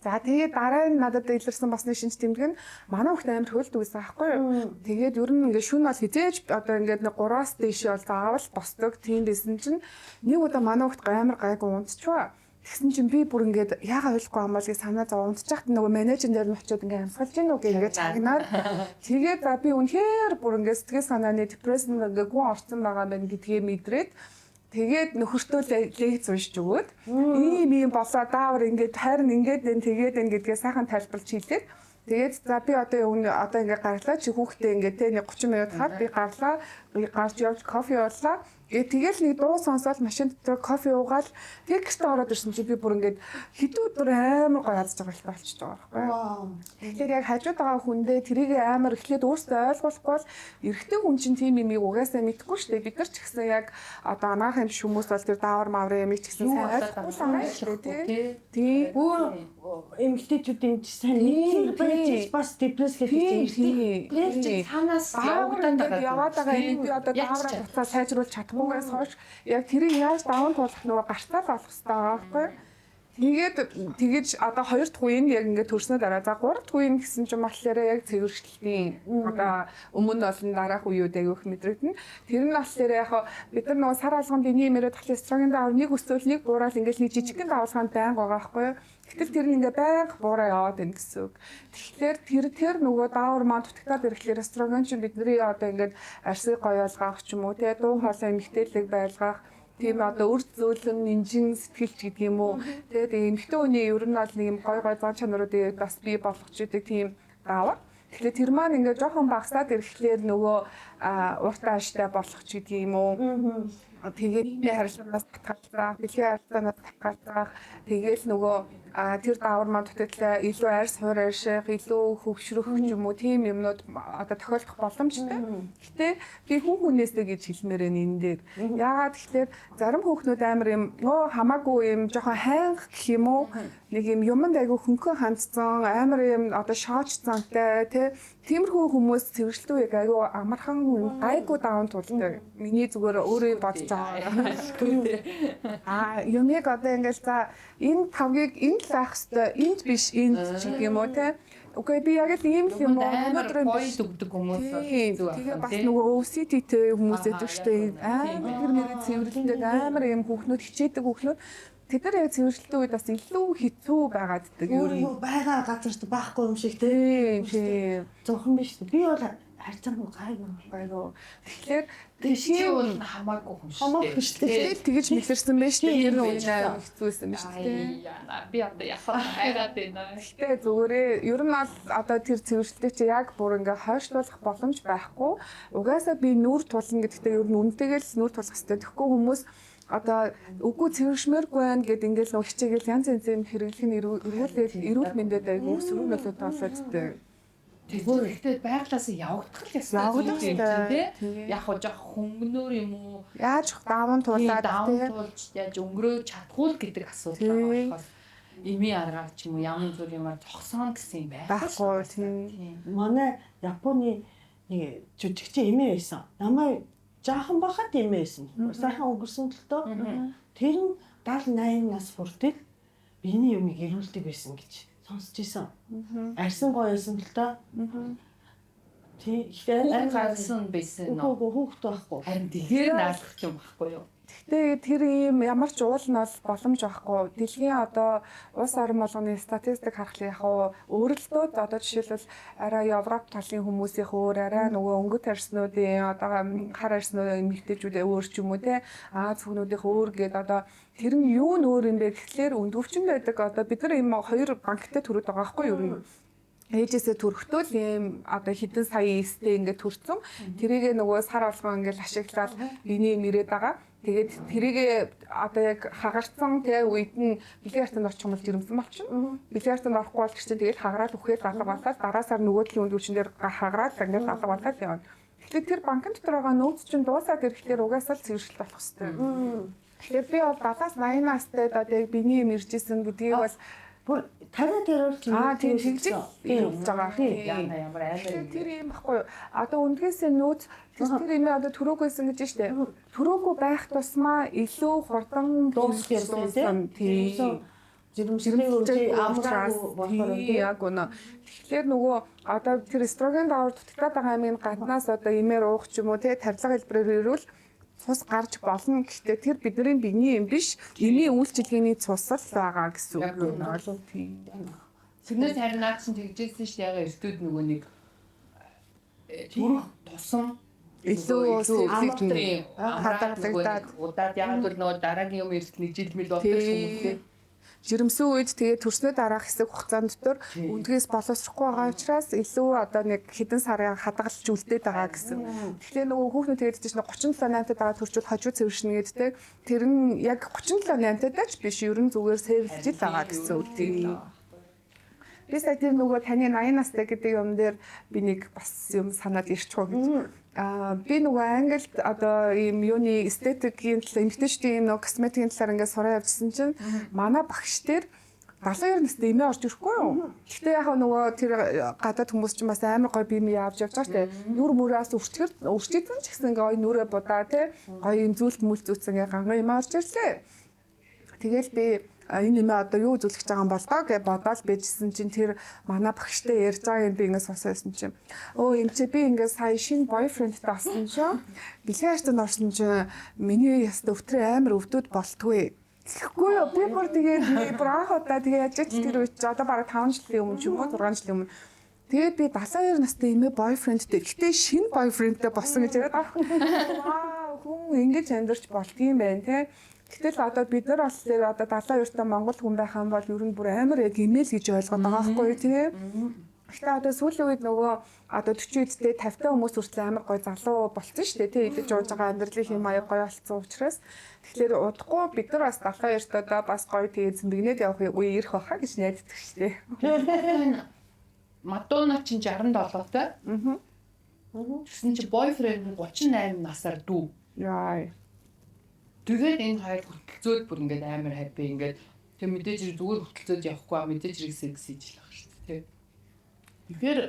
За тэгээд дараа нь надад илэрсэн бас нэг шинж тэмдэг нь манай хүүхд амар хөөлдөг байсан аахгүй юу. Тэгээд ер нь ингээд шүүн бол хизээж одоо ингээд нэг 3-аас дээш бол заавал босдог тийм байсан чинь нэг удаа манай хүүхд амар гайгүй унтчихваа. Тэгсэн чинь би бүр ингээд яага ойлгохгүй юм бол гэж санаа зов унтчихад нөгөө менежер дээр нь очиод ингээд амсгалж гин үг ингээд загнаад тэгээд за би үнэхээр бүр ингээд сэтгэл санааны депресс ингээд гүн орсон байгаа байх гэдгийг мэдрээд Тэгээд нөхөртөө лекц уншиж өгөөд ийм болоо даавар ингээд харин ингээд тэгээд гэдгээ сайхан тайлбарлаж хэлээд тэгээд за би одоо ингээд гарлаа чи хүүхдээ ингээд те 30 минут хаад би гарлаа гарч явж кофе уулаа. Тэгэл нэг дуу сонсоод машин дотор кофе уугаад тэг гэртээ ороод ирсэн чи би бүр ингээд хэдэн өдөр амар гоё ядаж байгаа болчихж байгаа байхгүй. Тэгэхээр яг хажууд байгаа хүндээ тэрийг амар эхлээд өөртөө ойлгуулахгүй бол эрэгтэй хүн чинь тийм юмыг угаасаа мэдгүй шүү дээ. Бид нар ч гэсэн яг одоо анагаах юм хүмүүс бол тэр даавар маврын юм ч гэсэн сайн ойлгохгүй л байгаа шүү дээ. Тийм. Эмэгтэйчүүдийн сайн нэг байж бас депресс гэдэг тийм. Танаас яваад байгаа юм би одоо даавар буцаа сайжруулж чадахгүйгээс хойш яг тэрийг яаж даван туулах нөгөө гартаа л олох хэрэгтэй байгаа байхгүй. Тэгээд одоо 2 дахь үеийн яг ингээд төрснөө дараа за 3 дахь үеийн гэсэн чинь болохоор яг цэвэршлийн одоо өмнө олон дараах үеүүд айгүйх мэдрэгдэн. Тэр нь болохоор яг бид нар нөгөө сар алган биений мөрөд тахлын строгийн даавар нэг өсвөл нэг буурал ингээд нэг жижигхэн давалгаанд байнга байгаа байхгүй. Гэтэл тэр нь ингээ байнга буураа яваад байна гэсэн үг. Тэгэхээр тэр нөгөө даавар маань дутагтаад ирэхлээр строген чинь бидний одоо ингээд арсыг гоё ялгаах ч юм уу те дуу хоолой эмгтээлэг байлгаах тийм одоо үр зөөлөн нинжин сэтгэлч гэдэг юм уу тэгээд эмэгтэй хүний ер нь бол нэг юм гой зан чанаруудыг бас бий болгож идэг тийм даавар. Тэгэхээр тэр маань ингээ жоохон багасаад ирэхлээр нөгөө уртаа аштай болох ч гэдэг юм уу. Тэгээд би харилцаанаас татгалзах, дэлхийн харилцаанаас татгалзах, тэгээл нөгөө тэр даавар маань дутагдлаа илүү арьс хуур арьших, илүү хөвшрөх юм уу тийм юмнууд одоо тохиолдох боломжтой. Гэтэ би хүүхнээсээ гэж хэлмээр байна энэ дээр. Яагаад тэгэхээр зарим хүүхнүүд амар юм хамаагүй юм жоохон хайнх гэх юм уу нэг юм юмд айгу хөнгөн хандсан амар юм одоо шооч зантай тиймэрхүү хүмүүс цэвэрлэлтүүд айгу амархан гайгүй даун тултай. Миний зүгээр өөрөө бодож байгаа. Юмэг одоо ингээл за энэ тавгийг энд л авах хэвээр энд биш энд ч гэх юм уу те. Окей би яг л ийм юм өнөөдөр гоё дүгдэг хүмүүс тэгээ бас нөгөө OCD-тэй хүмүүс байдаг шүү дээ. Тэр нэрээ цэвэрлэлтэй амар юм хүүхнүүд хичээдэг хүүхнүүд тэд нар яг цэвэрлэлтийн үед бас илүү хэцүү байгаад ддаг. Өөрөө байгаа газарт байхгүй юм шиг тийм зөвхөн биш. Би бол харьцангуй гайгүй. Тэгэхээр тийшээ бол хамаагүй юм шүү шүү дээ. дээ. Тэгэж мэдэрсэн байж тээ ер нь үнэ хэцүүсэн байж тээ. Би одоо яхаа хайгаад байна. Гэтэ зүгээрээ ер нь бол одоо тэр цэвэрлэлтэй чи яг бүр ингээ хойшлуулах боломж байхгүй. Угаасаа би нүур тулна гэдэгтээ ер нь үнтэйгэл нүур тулах хэрэгтэй. Тэгэхгүй хүмүүс одоо үгүй цэвэршмээргүй байна гэд ингээл нөх хичээгээл янз янзын хэрэглэх нь эрүүл мэндэд айгүй өсвөр нөлөөтэй болоодтэй. Тэгэхдээ байглаас явагдах л ясна тийм яг хоо жоох хөнгөнөр юм уу яаж даван туулаад туулж яаж өнгөрөөж чадахгүй л гэдэг асуудал байгаа болохоос эми аргаар ч юм уу ямар зүйл юмар зогсоон гэсэн юм байхгүй тийм. Манай Японы нэг жүжигчин эмээ байсан. Намайг жаахан бахад эмээ байсан. Сайхан өнгөрсөн төлтөө тэр нь 70-80 нас хүртэл биений юмыг ирүүлдэг байсан гэж сонсч ийсэн. Арьсан гоё байсан л та. Тий, ихтэй гарсан байсан нөө. Үгүй хүүхдтэй байхгүй. Харин дэлгээр наалах юм байхгүй юу? Гэхдээ тэр ийм ямар ч уул нь бол боломж байхгүй. Дэлхийн одоо улс орн болгоны статистик харахад яг өөрлөлтүүд одоо жишээлбэл арай Европ талын хүмүүсийн өөр арай нөгөө өнгөт арьснуудын одоо хар арьснуудын эмэгтэйчүүд өөр ч юм уу те Аз хүмүүдийнх өөр гээд одоо тэр нь юу нь өөр юм бэ гэхлээр өндөвчөнд байдаг одоо бид нар ийм хоёр банктай төрөд байгаа байхгүй юу? Ээжээсээ төрөхдөө л ийм одоо хэдэн сая эстэй ингээд төрсөн. Тэрийгээ нөгөө сар алган ингээд ашиглаад биений мөрөөд байгаа. Тэгээд тэрийгээ одоо яг хагарцсан тэ үед нь бильярданд орчих юм бол жирэмсэн болчихно. Бильярданд орохгүй бол чинь тэгээд хагараад үхээд алга болоод дараа сар нөгөө талын өндөвчөн дээр хагараад ингээд алга болоод явна. Тэгэхээр тэр банкн дотор байгаа нөөц чинь дуусаад ирэхлээр угаасаа л цэвэршил болох хэвээр. Тэгэхээр би бол 70-80 настай одоо яг биений юм иржсэн гэдгийг бол танаа дээр бол тийм тэгж явж байгаа. Ямар амар тэр юм баггүй. Одоо үндгээсээ нөөц тэр юм одоо төрөөгөөсөн гэж штэ. Төрөөгөө байх тусмаа илүү хурдан дууссан тийм. Жирэмсний үржи амраагүй болохоор яг үнэ. Тэгэхээр нөгөө одоо тэр эстроген даавар дутагдаад байгаа амийн гаднаас одоо имээр уух ч юм уу те тарилга хэлбэрээр ирвэл цус гарч болно. Гэхдээ тэр бидний биений юм биш, эмийн үйлчилгээний цус л байгаа гэсэн үг юм. Тийм. Тэрнээс харин наад чинь тэгжсэн ш яга эртүүд нөгөө нэг төрөх тусам илүү хадгалагдаад удаад яг л нөгөө дараагийн юм ирэх нэг жил мэл болдог юм. Жирэмсэн үед тэгээд төрснөө дараах хэсэг хугацаанд дотор үндгээс боловсрохгүй байгаа учраас илүү одоо нэг хэдэн сарын хадгалж үлдээд байгаа гэсэн. Тэгэхээр нөгөө хүүхнүүд тэгээд чинь 37-8-тад байгаа төрчүүд хажуу цэвэршнэ гэдэгтэй тэр нь яг 37-8-тад ч биш ерөн зүгээр сэрэлж л байгаа гэсэн үг тийм. Би сая тэр нөгөө таны 80 настай гэдэг юм дээр би нэг бас юм санаад ирчихв гэж. Би нөгөө Англид одоо ийм юуны эстетикийн талаар эмгтээчдийн нөгөө косметикийн талаар ингээд сураа явжсэн чинь манай багш тэр 72 настай эмээ орж ирэхгүй юу. Гэхдээ яг нөгөө тэр гадаад хүмүүс ч бас амар гоё бие мие авч явж байгаа штэ. Нүр мөрөөс өрчигдсэн ч гэсэн гоё нүрээ будаа те гоё юм зүйлт мүлт зүтсэн ингээ ганган юм орж ирлээ. Тэгэл би энэ нэмээ одоо юу үзүүлэх гэж байгаа юм болоо гэж бодоод байжсэн чинь тэр манай багштай ярьж байгаа юм би ингээд сонсоосон чинь энэ чи би ингээд сая шинэ бойфрендтэй болсон шүү. Бэлгээрт нь орсон чинь миний яста өвтрээ амар өвдөд болтгүй. Тэгэхгүй юу би бүр тэгээд брахуудаа тэгээд ажил тэр үед одоо бараг 5 жилийн өмнө ч юм уу 6 жилийн өмнө тэгээд би 72 настай эмээ бойфрендтэй гэхдээ шинэ бойфрендтэй болсон гэж яриад байгаа. Вау хүн ингэж амьдарч болдгийм байх те. Гэтэл одоо бид нар бол тэр одоо 72 та Монгол хүн байх юм бол ер нь бүр амар яг имэйл гэж ойлгоод байгаа байхгүй тийм. Гэхдээ одоо сүүлийн үед нөгөө одоо 40 үедтэй 50 та хүмүүс хүртэл амар гой залуу болцсон шүү дээ тийм. Идэж ууж байгаа амьдралын хэм маяг гой болцсон учраас тэгэхээр удахгүй бид нар бас 72 та бас гой тэгээд зэмбигнээд явах үе ирэх байхаа гэж найддаг шүү дээ. Мадонна чинь 67 та. Тэгсэн чи бойфренд 38 насаар дүү. Яа. Тэгээд энэ хоёр хөтөлцөөд бүр ингээд амар хаппи ингээд тэг мэдээж зүгээр хөтөлцөөд явахгүй мэдээж секси жил ах шүү дээ. Тэгэхээр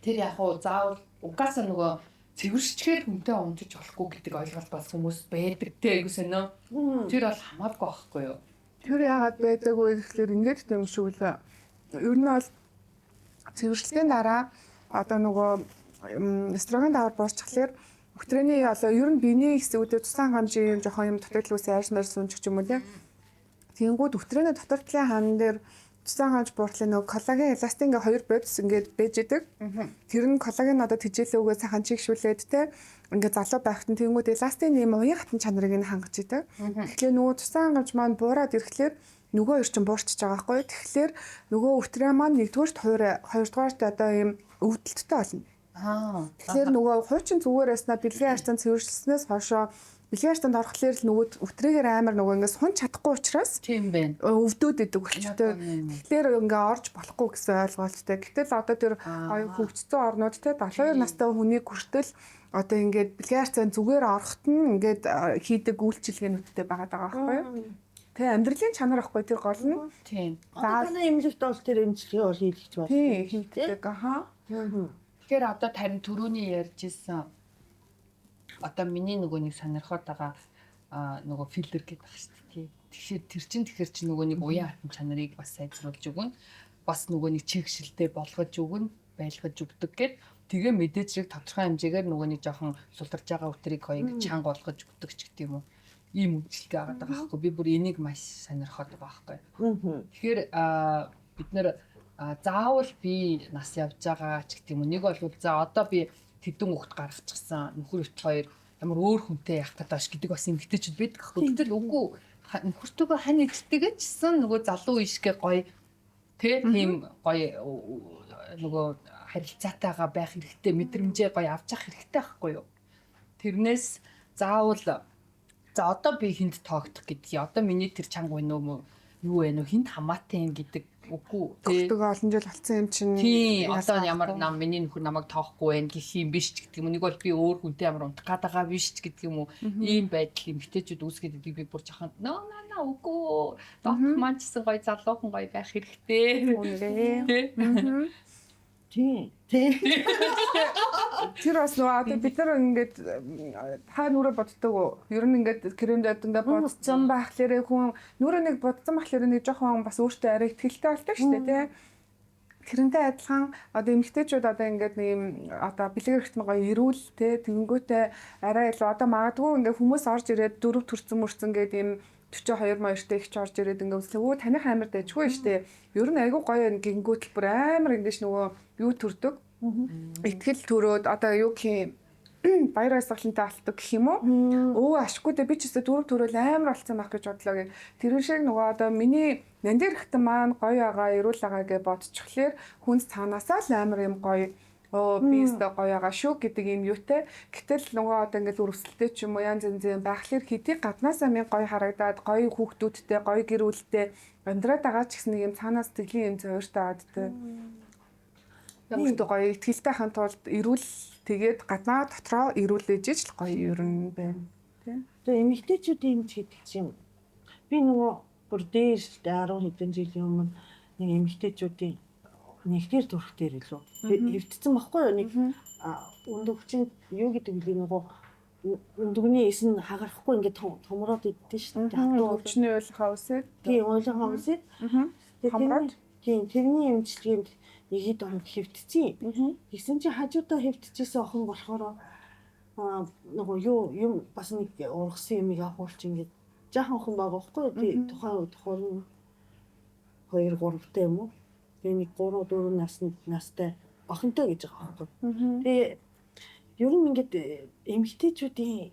тэр яг уу заавал угаасаа нөгөө цэвэршчгээр хүнтэй унжиж болохгүй гэдэг ойлголт бас хүмүүс байдаг те айгуусаа нөө. Тэр бол хамаагүй байхгүй юу? Тэр яагаад байдаг вэ гэхэлэр ингээд юм шиг л ер нь бол цэвэршлэгийн дараа одоо нөгөө эстроген давар буурчихлаар Өктрөний одоо ер нь биений хэсгүүдэд тусгай хангамжийн жоохон юм дотоодлоос айрсмаар сүнч ч юм уу тийм. Тэнгүүд өктрөний дотор талын хан дээр тусгай хангамж бууртлаа нөгөө коллаген эластин ингээ хоёр бодис ингээд бэж идэг. Тэр нь коллаген одоо тижээлөөгөө сайхан чигшүүлээд тийм. Ингээ залуу байхад нь тэнгүүд эластин юм уян хатан чанарыг нь хангаж идэг. Тэгэхээр нөгөө тусгай хангамж маань буураад ирэхлээр нөгөө эрчим буурчж байгаа байхгүй. Тэгэхээр нөгөө өктрөө маань нэгдүгээрт хоёрдугаарт одоо юм өвдөлттэй болно. Тэгэхээр нөгөө хуучин зүгээр яснаа бэлгийн арстанд цэвэршилснээс хойшоо бэлгийн арстанд орохлоор л нөгөө өтрийгээр амар нөгөө ингээс хун чадахгүй учраас тийм байна. Өвдөөд идэг болчтой. Тэгэхээр ингээ орж болохгүй гэсэн ойлголттой. Гэтэл одоо тэр оюун хөгжсөн орнууд те 72 настай хүнийг хүртэл одоо ингээд бэлгийн арстанд зүгээр орохт нь ингээд хийдэг үйлчилгээнүүдтэй байгаа байхгүй юу? Тэгээ амьдралын чанар ахгүй тэр гол нь. Тийм. Одоо эмнэлэгт бол тэр эмчилгээ бол хийлгэж байна. Тийм хийдэг. Аха. Тэгэхээр одоо тарин түрүүний ярьжсэн одоо миний нөгөө нэг сонирхоод байгаа нөгөө филлер гэдэг баг шүү дээ. Тэгэхээр чи нөгөө нэг уян хатан чанарыг бас сайжруулж өгнө. Бас нөгөө нэг чигшилтэй болгож өгнө, байлгаж өгдөг гэд тэгээ мэдээж хэрэг тодорхой хэмжээгээр нөгөө нэг жоохон сулдарж байгаа өтрийг хоёрыг чанга болгож өгдөг ч гэдэг юм уу. Ийм үйлчлэг аваад байгаа байхгүй. Би бүр энийг маш сонирхоод байгаа байхгүй. Тэгэхээр бид нэр заавал би нас явж байгаа ч гэдэг юм. Нэг бол за одоо би тэдэн хүүхэд гаргачихсан нөхөр өвч хоёр ямар өөр хүнтэй явах гэдэг аш гэдэг бас эмгтээчд байдаг аахгүй. Гэтэл үгүй нөхөртөөгөө хань эдэлтэйгэжсэн нөгөө залуу ишгээ гоё тийм гоё нөгөө харилцаатайгаа байх хэрэгтэй мэдрэмжээ гоё авч явах хэрэгтэй байхгүй юу. Тэрнээс заавал за одоо би хүнд тоогдох гэдгийг одоо миний тэр чанга байна уу юу вэ нөө хүнд хамаатай юм гэдэг үгүй тийм олон жил болсон юм чинь тийм одоо ямар нам миний нөхөр намайг тоохгүй байх гэх юм биш ч гэдэг юм. Нэг бол би өөр хүнтэй ямар унтах гээд байгаа биш ч гэдэг юм уу. Ийм байдал эмгтээчүүд үүсгээд би бүр жоохон наа үгүй дот манчсан гоё залуухан гоё байх хэрэгтэй. үнэ Тийм. Тэр бас нөгөө бид нар ингээд та нүрэ боддог уу? Ер нь ингээд кремд одондоо бодсон байхлаарэ хүн нүрэ нэг бодсон байхлаарэ нэг жоохон бас өөртөө арай ихтгэлтэй болдог шүү дээ тий. Тэрнтэй адилхан одоо эмэгтэйчүүд одоо ингээд нэг юм одоо бэлэг хэрэгтэн гоё эрүүл тий тэнгүүтээ арай илүү одоо магадгүй ингээд хүмүүс орж ирээд дөрөв төрцөн мөрцөн гэдэг юм 42 моёртой ихч орж ирээд ингээ үзлээ. Өө таних амар дайжгүй штэ. Ер нь айгүй гоё гингүүтэл бүр амар ингэж нөгөө юу төрдөг. Итгэл төрөөд одоо юу гэх юм баяр баясгалантай болдог гэх юм уу? Өө ашгүй дээ би ч гэсэн дөрөв төрөл амар болсон байх гэж бодлоо гэх. Тэр шиг нөгөө одоо миний нандир ихтэн маань гоё байгаа, эрүүл байгаа гэж бодчихлоор хүнс цаанаасаа л амар юм гоё би өстө гоё байгаа шүү гэдэг юм юутай. Гэтэл нөгөө одоо ингээд өрөвсөлтэй ч юм уу янз янзын байхлаар хэдий гаднаасаа минь гоё харагдаад гоё хүүхдүүдтэй гоё гэрүүлтэй амьдраад байгаа ч гэсэн нэг юм цаанаас сэтгэлийн юм зөөртэй адтай. Ямар ч гоё ихтгэлтэй хань тулд эрүүл тэгээд гаднаа дотроо эрүүлээж иж л гоё ер нь байна. Тэгээ эмэгтэйчүүдийн эмч гэдэг чинь би нөгөө бүр дээр 10 хэдэн жилийн өмнө нэг эмэгтэйчүүдийн нэгдэр төрх дээр илүү хэвдсэн баггүй юу нэг өндөгчин юу гэдэг вэ нөгөө өндөгний эс нь хагарахгүй ингээд томроод иддэн шүү дээ. Өвчний ойлгохоо үсээд. Тийм ойлгохоо үсээд. Тийм тэрний эмчилгээнд нэгэд он хэвдсэн. Тэгсэн чинь хажуудаа хэвдчихсэн охин болохоор нөгөө юм бас нэг ургасан юм явуулч ингээд жаахан охин байгаа байхгүй юу? Тухайн үед 2 3-тай юм уу? Тэгээ нэг 3 4 настай охинтой гэж байгаа байхгүй. Тэгээ ер нь ингээд эмэгтэйчүүдийн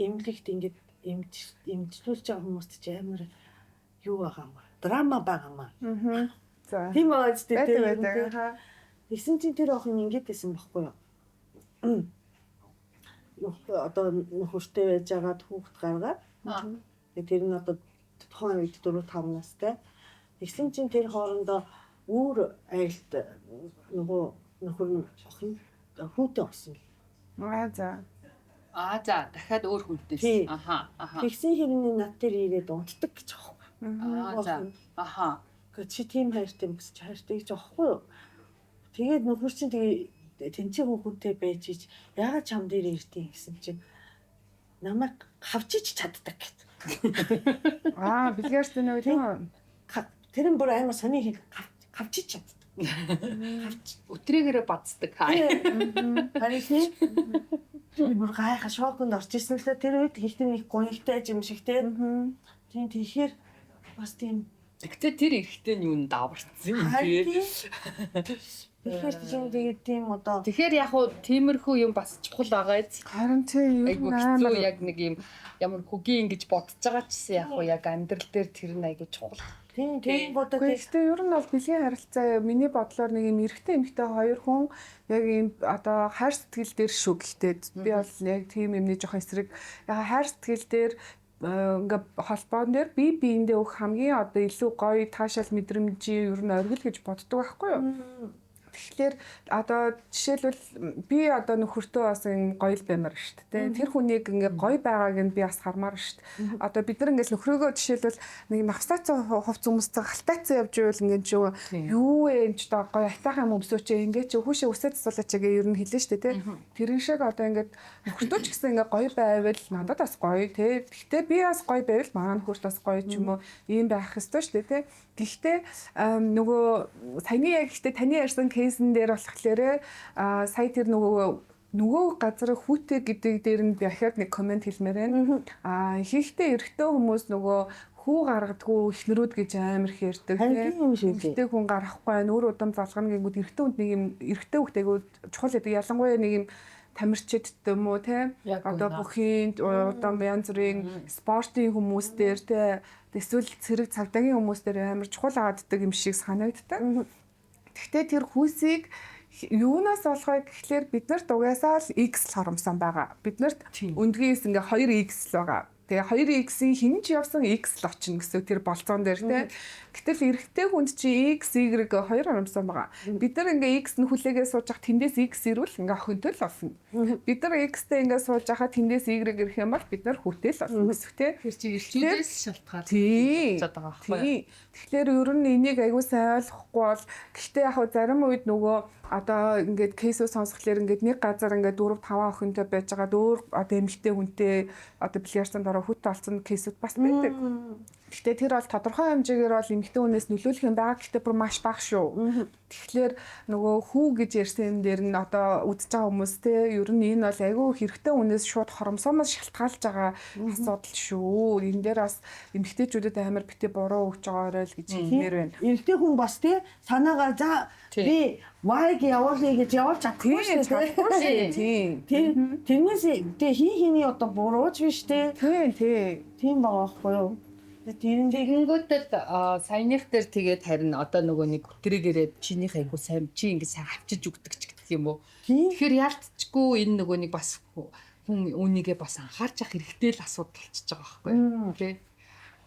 эмнэлэгт ингээд эмчлүүлж байгаа хүмүүст ч амар юу байгаа юм. Драма байгаа юм. За. Тийм байж тээ. байдаг. Тэгсэн чинь тэр охин ингээд байсан байхгүй юу? Одоо нөхөртэй байж байгаа хүүхд гаргаад. Тэгээ тэр нь одоо тухайн үед 4 5 настай. Тэгсэн чинь тэр хоорондоо өөр айлт нөгөө нөхөр нь охин хүүтэй болсон. За. За дахиад өөр хүнтэй. Тэгсэн хэрний над дээр ирээд унтдаг гэж аахгүй. За. Гэхдээ чи тийм хайртай юм гэж хайртай гэж аахгүй юу? Тэгээд нөхөр чинь тэгээ тэнцээ хүүтэй байж ич яагаад чам дээр ирдیں гэсэн чинь намайг хавчиж чаддаг гэт. Бэлгээртэй нэг тийм. Тэр нь бүр амар сони хэл хавчиж чаддаг. Өтрийгээрээ бацдаг. Харин тийм бүр гайха шоконд орж ирсэн л тэр үед ихтэй нэг гонигтай юм шиг тийм. Тийм тэгэхээр бас тийм. Гэтэ тэр эрэхтэй нь юунд даварцсан юм тий. Тэгэхээр тийм одоо. Тэгэхээр яг хуу тиймэрхүү юм бас чухал байгаа эз. Харин тийм айгу хэцүү яг нэг юм ямар хөгийн ингэж бодож байгаа ч яг хуу яг амьдрал дээр тэр нь айгу чухал. Тийм бодож. Гэхдээ ер нь бол бэлгийн харилцаа миний бодлоор нэг юм эрэгтэй эмэгтэй хоёр хүн яг юм одоо хайр сэтгэл дээр шүү гэхдээ би бол яг тийм юмний жоох эсрэг яг хайр сэтгэл дээр ингээ холбоон дээр би биендээ өөх хамгийн одоо илүү гоё таашаал мэдрэмжийн ер нь оргил гэж боддог байхгүй юу? Тэгэхээр одоо жишээлбэл би одоо нөхөртөө бас юм гоё л баймаар шүү дээ. Тэр хүнийг ингээ гоё байгааг нь би бас хармаар шүү дээ. Одоо бид нар ингээ нөхрөөгөө жишээлбэл нэг навсаацсан хувц хүмүүстэй халтаацсан явж ивэл ингээ ч юу вэ энэ ч одоо гоё айтайхан юм өмсөөч ингээ ч хүүшээ үсээд цацуулаач гээ ер нь хэлнэ шүү дээ. Тэрэн шиг одоо ингээ нөхөртөө ч гэсэн ингээ гоё байвал надад бас гоё тий. Гэхдээ би бас гоё байвал манай нөхөрт бас гоё ч юм уу ийм байх ёстой шүү дээ тий. Гэхдээ нөгөө саяны яг ихтэй таны ярьсан кейсэн дээр болохоор сая тэр нөгөө газар хүүтэй гэдэг дээр нь би ахаад нэг комент хэлмээр байна. Ихтэй эрэгтэй хүмүүс нөгөө хүү гаргадгүй ихнэрүүд гэж амар хэрдэг тийм. Эрэгтэй хүн гарахгүй байна. Өөр удам залгана гэнгүүт эрэгтэй хүнд нэг юм эрэгтэй хүүтэйгүүд чухал гэдэг. Ялангуяа нэг юм тамирчид юм уу те одоо бүхийн удам янз бүрийн спортын хүмүүс дээр те эсвэл цэрэг цагдаагийн хүмүүс дээр амар чухал ааддаг юм шиг санагддаг. Гэхдээ тэр хүүсийг юунаас олгоё гэхлээр биднэрт угаасаа л X л хоромсон байгаа. Биднэрт өндгийс ингээ 2X л байгаа. Тэгээ 2X-ийн хинж явсан X л очно гэсэн тэр болцоон дээр те. Гэтэл эрэгтэй хүнд чи X, Y 2 харамсан байгаа. Бид нар ингээ X нь хүлээгээ сууж ах тэндээс X ирвэл ингээ охинтой л болно. Бид нар X-тэй ингээ сууж ахаа тэндээс Y ирэх юм бол бид нар хүүтэй л болно гэсэн те. Тэр чи эрчүүдээс шалтгаалж байгаа байхгүй. Тэгэхээр ер нь энийг аягүй сайн ойлгохгүй бол гэхдээ яг зарим үед нөгөө одоо ингээд кейсөө сонсхолоор ингээд нэг газар ингээд 4 5 охинтой байж байгаа өөр одоо эмэгтэй хүнтэй одоо бильярдсан дараа хүүтэй болсон кейсүүд бас байдаг. Гэхдээ тэр бол тодорхой хэмжээгээр бол эмэгтэй хүнээс нөлөөлөх юм байгаа. Гэхдээ бүр маш бага шүү. Тэгэхээр нөгөө хүү гэж ярьсан юм дээр нь одоо үзэж байгаа хүмүүс те ер нь энэ бол айгүй хэрэгтэй хүнээс шууд хоромсоомоос шалтгаалж байгаа асуудал шүү. Энэ дээр бас эмэгтэйчүүдэд амар битээ буруу өгч байгаарай л гэж хэлмээр байна. Эмэгтэй хүн бас те санаагаа за би вайг явуулъя гэж явуулж чадахгүй шүү дээ. Тэрнээс хий одоо бурууч биш те. Тийм байгаа байхгүй юу? Тэгэнгүүтэл саяных дээр тэгээд харин одоо нөгөө нэг өтрийг ирээд чинийх айгу сайн чи ингэ сайн авчиж өгдөг ч гэх юм уу. Тэгэхээр яалтчгүй энэ нөгөө нэг бас хүн үнийгээ бас анхаарч явах хэрэгтэй л асуудал болчихж байгаа байхгүй тий.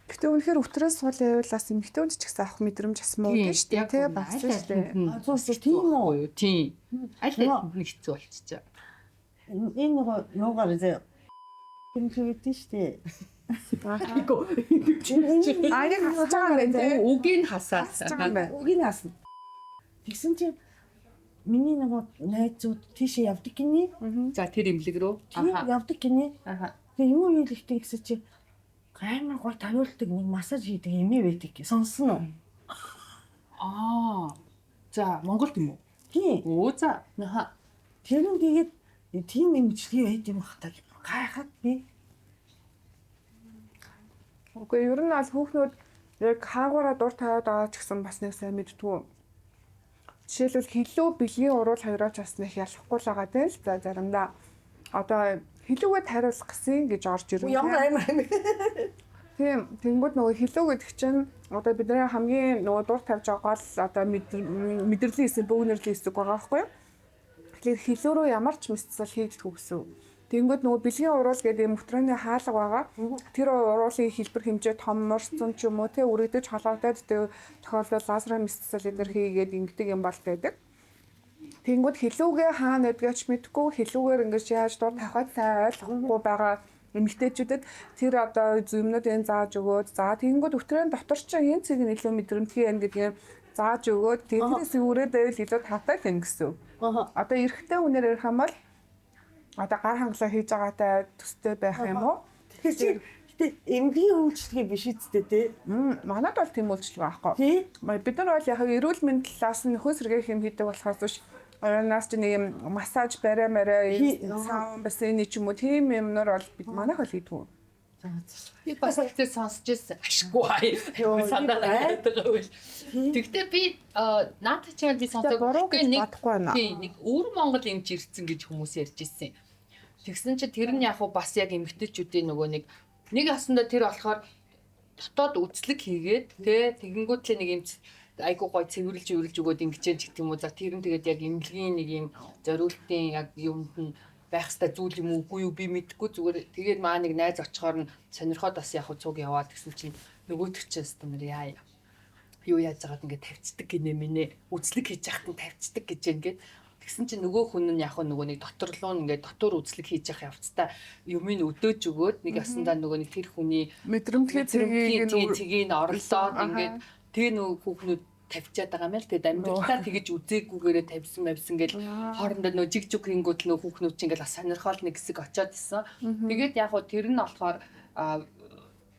Гэтэ үнэхээр өтрөөс сул явуулаас эмэгтэйд ч гэсэн авах мэдрэмж бас муу дээ шүү дээ тий бас л дээ. Тийм үү? Тийм. Аль нэг хэцүү болчихж байгаа. Энэ нөгөө нуугаар зэ эмэгтэй шүү дээ. Айгу. Айг хасаж байгаа юм байна. Үгийг хасаад. Үгийг хасна. Тэгсэн чинь миний нөгөө найзууд тийшээ явдаг гинэ. За тэр имлэг рүү. Явдаг гинэ. Аха. Тэгээ юу хийлэгтэй гэсэн чи амар гой тариулдаг нэг массаж хийдэг эмээ байдаг сонсон уу? За Монголд юм уу? Тийм. За. Аха. Тэр нь тэгээд тийм имжлэг байд юм бахтаа гайхаад би. Үгүй ер нь аль хүүхнүүд яг хаагаараа дур тавиад байгаа ч гэсэн бас нэг сайн мэдтгүү. Жишээлбэл хилүү бэлгийн уруул хоёрооч бас нэг ялахгүй л байгаа тийм л за заримдаа одоо хилүүгээ тариулах гэсэн гэж орж ирнэ. Ямар амар. Тийм тэнгууд нөгөө хилүү гэдэг чинь одоо бидний хамгийн нөгөө дур тавьж байгаа л одоо мэдрэлийн хэсэг бөөгнөрлийн хэсэг байгаа байхгүй юу? Тэгэхээр хилүү рүү ямар ч мэдсэл хийгдэх гэсэн. Тэнгүүд нөгөө бэлгийн уруул гэдэг юм өтрөөний хаалга байгаа. Тэр уруулын хэлбэр хэмжээ том морцсон ч юм уу те үрэгдэж холоодод тэг тохиолдол лазерын мэдсэл эдэр хийгээд ингэдэг юм бол байдаг. Тэнгүүд хилүүгээ хаана байдгаач мэдгүй хилүүгээр ингэж яаж дур тавихад сайн ойлгохгүй байгаа эмэгтэйчүүдэд тэр одоо зүмнүүдийн зааж өгөөд за тэнгүүд өтрөөний дотор ч энэ цэг нь илүү мэдрэмтгий юм гэдгийг зааж өгөөд тэрнээс үрээд байвал илүү тавтай юм гэсэн. Одоо эрэгтэй хүнээр ярих юм бол одоо гар хангалаа хийж байгаатай төстэй байх юм уу? Тэгэхээр эмгийн үйлчлэгээ биш үсттэй тий. Манайд бол тийм үйлчлэг байхгүй. Тий. Бид нар бол яг эрүүл мэндийн талаас нь нөхөн сэргээх юм хийдэг болохоос биш. Оронаас ч нэг юм массаж барай саун бассейн ч юм уу тийм юмнаар бол бид манайх бол хийдэг. Би бас ихтэй сонсч ирсэн. Ашгүй. Санаа байдаг үйл. Тэгтээ би наадах чигээр би сонсоогүй нэг өвөр Монгол эмч ирсэн гэж хүмүүс ярьж ирсэн. Тэгсэн чинь тэр нь яг бас яг эмэгтэйчүүдийн нөгөө нэг ясандаа тэр болохоор дотоод үзлэг хийгээд тэгэнгүүт л нэг эмч айгуу гой цэвэрлж өгөөд ингэчэн ч гэх юм уу. За тэр нь тэгээд яг эмнэлгийн нэг юм зориултын яг юмд нь байх хэвээр зүйл юм уугүй юу би мэдэхгүй зүгээр тэгээд маа нэг найз очихоор нь сонирхоод бас яг цуг яваад гэсэн чинь нөгөөдөг ч юм яа юу яаж байгаад ингээд тавьцдаг гинэ минь үзлэг хийж яхад нь тавьцдаг гэж ингээд тэгсэн чинь нөгөө хүн нь яг нөгөө нэг дотор руу ингээд дотор үзлэг хийж явах явцдаа юмыг өдөөж өгөөд нэг ясандаа нөгөө нэг тэр хүний мэдрэмтлийн цэгийг орлоод ингээд тэгээ нөгөө хүүхнүүд тавьчаад байгаа юм л тэгээд амьдралдаа тэгэж үзээгүйгээрээ тавьсан гэл хоорондоо нөө жиг хийнгүүт нөө хүүхнүүд чинь ингээл бас сонирхол нэг хэсэг очиод исэн. Тэгээд яг хуу тэр нь болохоор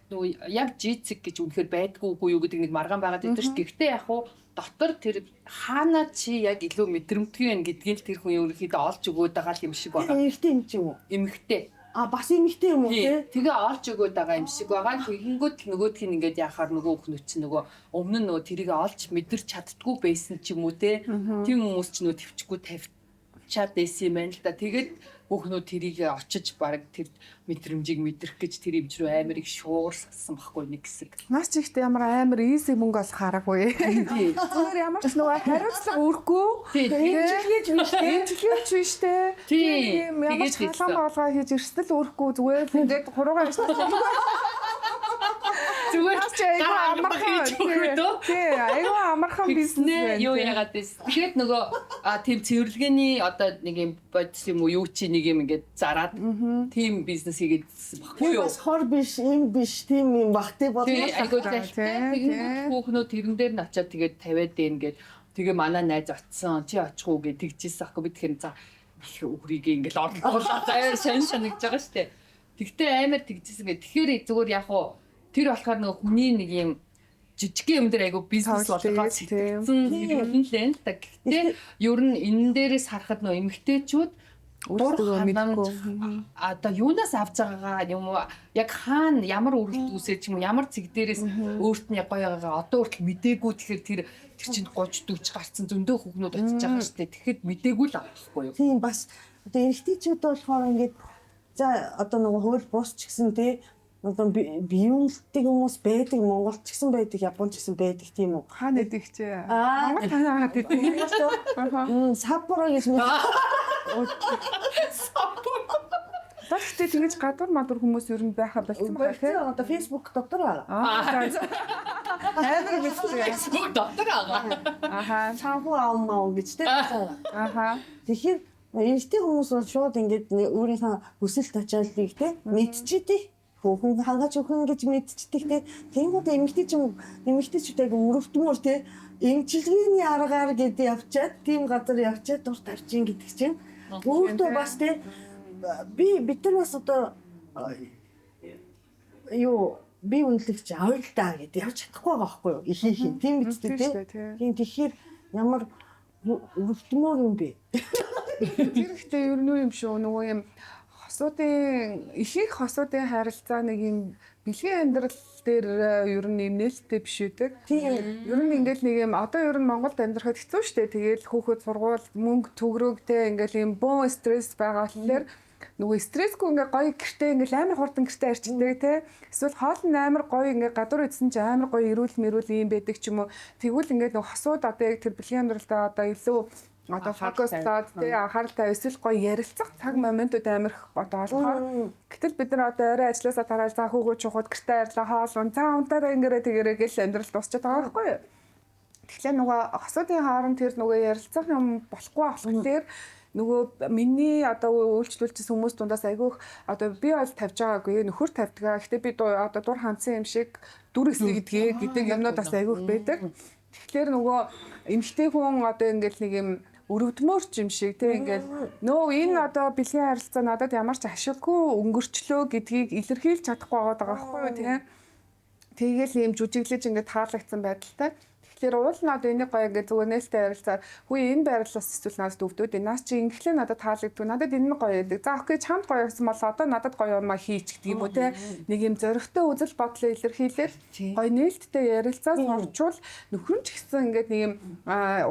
нөө яг жицэг гэж үнэхээр байдгүйгүй юу гэдэг нэг маргаан байгаад байдаг ш. Гэхдээ яг хуу дотор тэр хаана чи яг илүү мэдрэмтгий байна гэдгийг л тэр хүн ерөнхийдөө олж өгөөд байгаа юм шиг байна. Эмэгтэй юм чи юу? Эмэгтэй. Бас эмэгтэй юм уу те? Тэгээ олж өгөөд байгаа юм шиг байгаа. Тэгэнгүүт л нөгөөх нь ингээд яхаар нөгөө хүмүүс чинь нөгөө өмнө нь нөгөө тэрийг олж мэдэрч чаддгүй байсан ч юм уу те. Тийм хүмүүс ч нөгөө төвчгүй тавьчаад байсан юм байна л да. Тэгээд бүхнүүд тэрийг очиж баг тэр мэдрэмжийг мэдрэх гэж тэр эмч рүү амар их шуурсан байхгүй нэг хэсэг. Наас ч ихтэй ямар амар easy мөнгө олох хараагүй. Зүгээр ямар ч нөгөө хариуцлага өрөхгүй. Эмчилгээч биш те. Эмчилгээч биш те. Тийм ямар ч халаан болгоо хийж ирстэл өрөхгүй зүгээр ингээд хуруугаар ирсэн. Зүгээр ч айгүй амархан хийж өгөх үү? Тий, айгүй амархан бизнес байна. Юу яагаад вэ? Тэгээд нөгөө тийм цэвэрлэгээний одоо нэг юм бодис юм уу юу чи нэг юм ингээд зараад тийм бизнес хийгээд баггүй юу? Бас хор биш, им биш, тийм юм багтай болно. Айгүй зайлтай. Тэгээд хүүхнүүд тэрэн дээр нь очиад тэгээд тавиад дээ ингээд тэгээ манай найз очсон. Чи очих уу гэж тэгжсэн аахгүй би тэгэхээр за их өгрийг ингээд орлуулаад заяа шаншаа нэгж байгаа штэ. Тэгтээ амар тэгжсэн гэ. Тэгэхээр зүгээр яг уу Тэр болохоор нөгөө хүний нэг юм жижиг юм дээр айгу бизнес болгоод сэтгэсэн юм л энэ л да. Гэхдээ ер нь энэ дээрээс харахад нөгөө эмэгтэйчүүд өөртөө мэдгүй одоо юунаас авч байгаагаа юм уу яг хаана ямар үргэлт үсэж юм ямар цэг дээрээс өөрт нь гоё байгаагаа одоо хүртэл мдээгүй тэгэхээр тэр чинь 30 40 гарцсан зөндөө хүүхнүүд очиж байгаа шүү дээ. Тэгэхэд мдээгүй л авахгүй юу? Тийм бас одоо эрэгтэйчүүд болохоор ингээд за одоо нөгөө хууль бус ч гэсэн тий одоо биеүнэлтийг хүмүүс байдаг Монголд ч гэсэн байдаг Японд ч гэсэн байдаг тийм үү? Хаана идэх чи? Монгол хаагаад идэх. Саппоро гэж нэг Тэгтээ тэгэж гадуур мадуур хүмүүс ер нь байха болсон байна тийм. Одоо Facebook дотор амар бичсэн. Facebook дотор байгаа. Аха. шампу аамаа гэж тийм. Аха. Тэгэхээр эрэгтэй хүмүүс бол шууд ингээд өөрийнхөө хүсэл тачааллыг тийм мэдчихэдэг. Хүүхэн хангаж өгөн гэж мэдчихдэг тийм. Тэнгүүд эмэгтэйчүүд өрөвдмөр тийм эмчилгээний аргаар гэдэг явчаад тийм газар явчаад дур тавьчин гэдэг чинь өөртөө бас тийм бид нар бас одоо би үнэлэгч авъя л даа гэдэг явж чадахгүй байгаа байхгүй юу? Ихийнх нь тийм биз дээ тийм. Тэгэхээр ямар өрөвдмөр юм бэ? Тэр ихтэй ер нь юм шүү. Нөгөө юм ихэнх хосуудын харилцаа нэг юм бэлгийн амьдрал дээр ер нь нээлттэй биш үүдэг. Тийм. Ер нь ингээд нэг юм одоо ер нь Монголд амьдрахад хэцүү шүү дээ. Тэгээл хүүхэд сургууль, мөнгө төгрөгтэй ингээл юм боо стресс байгаа болохоор нөгөө стрессгүй ингээ гоё гэртээ ингээл амар хурдан гэртээ арчдаг те. Эсвэл хоол нь амар гоё ингээ гадуур идсэн чинь амар гоё эрүүл мэрүүл юм байдаг ч юм уу. Тэгвэл ингээ нөгөө хосууд одоо яг тэр бэлгийн амьдралдаа одоо илүү одоо фокуслаад тий анхааралтай эсвэл гоё ярилцах цаг моментууд амар их одоо олохоор гэтэл бид нар одоо орой ажилласаа тараад за хүүгөө чухад гэртээ ярьлаа хоол ун за унтаараа ингэрээ тэгэрээ гэл амьдрал дуусчихад байгаа байхгүй юу. Тэгэхээр нөгөө хосуудын хооронд тэр нөгөө ярилцах юм болохгүй болохоор нөгөө миний одоо үйлчлүүлчихсэн хүмүүс дундаас айгүйх одоо би бол тавьж байгаагүй нөхөр тавьдгаа. Гэхдээ би одоо дур хандсан юм шиг дүр эсэ гэдэг юмнууд бас айгүйх байдаг. Тэгэхээр нөгөө эмэгтэй хүн одоо ингээл нэг юм өрөвдмөрч юм шиг тийм ингээл нөө энэ одоо бэлгийн харилцаа надад ямар ч ашиггүй өнгөрчлөө гэдгийг илэрхийлж чадахгүй байгаа байхгүй юу тийм. Тэгээл юм жүжиглэж ингээд таалагдсан байдалтай. Тэгэхээр уул нь одоо энийг гоё ингээд зүгээр нээлттэй ярилцаад хүү энэ байрлалаас эсвэл надад өвдөөд энэ наас чи инглээ надад таалагддаг надад энэ нь гоё байдаг. За окей чамд гоё гэсэн бол одоо надад гоё юмаа хийч гэдэг юм уу те. Нэг юм зөрөгтэй үзэл бодлоо илэрхийлээд гоё нээлттэй ярилцаад орчвол нөхөр ч гэсэн ингээд нэг юм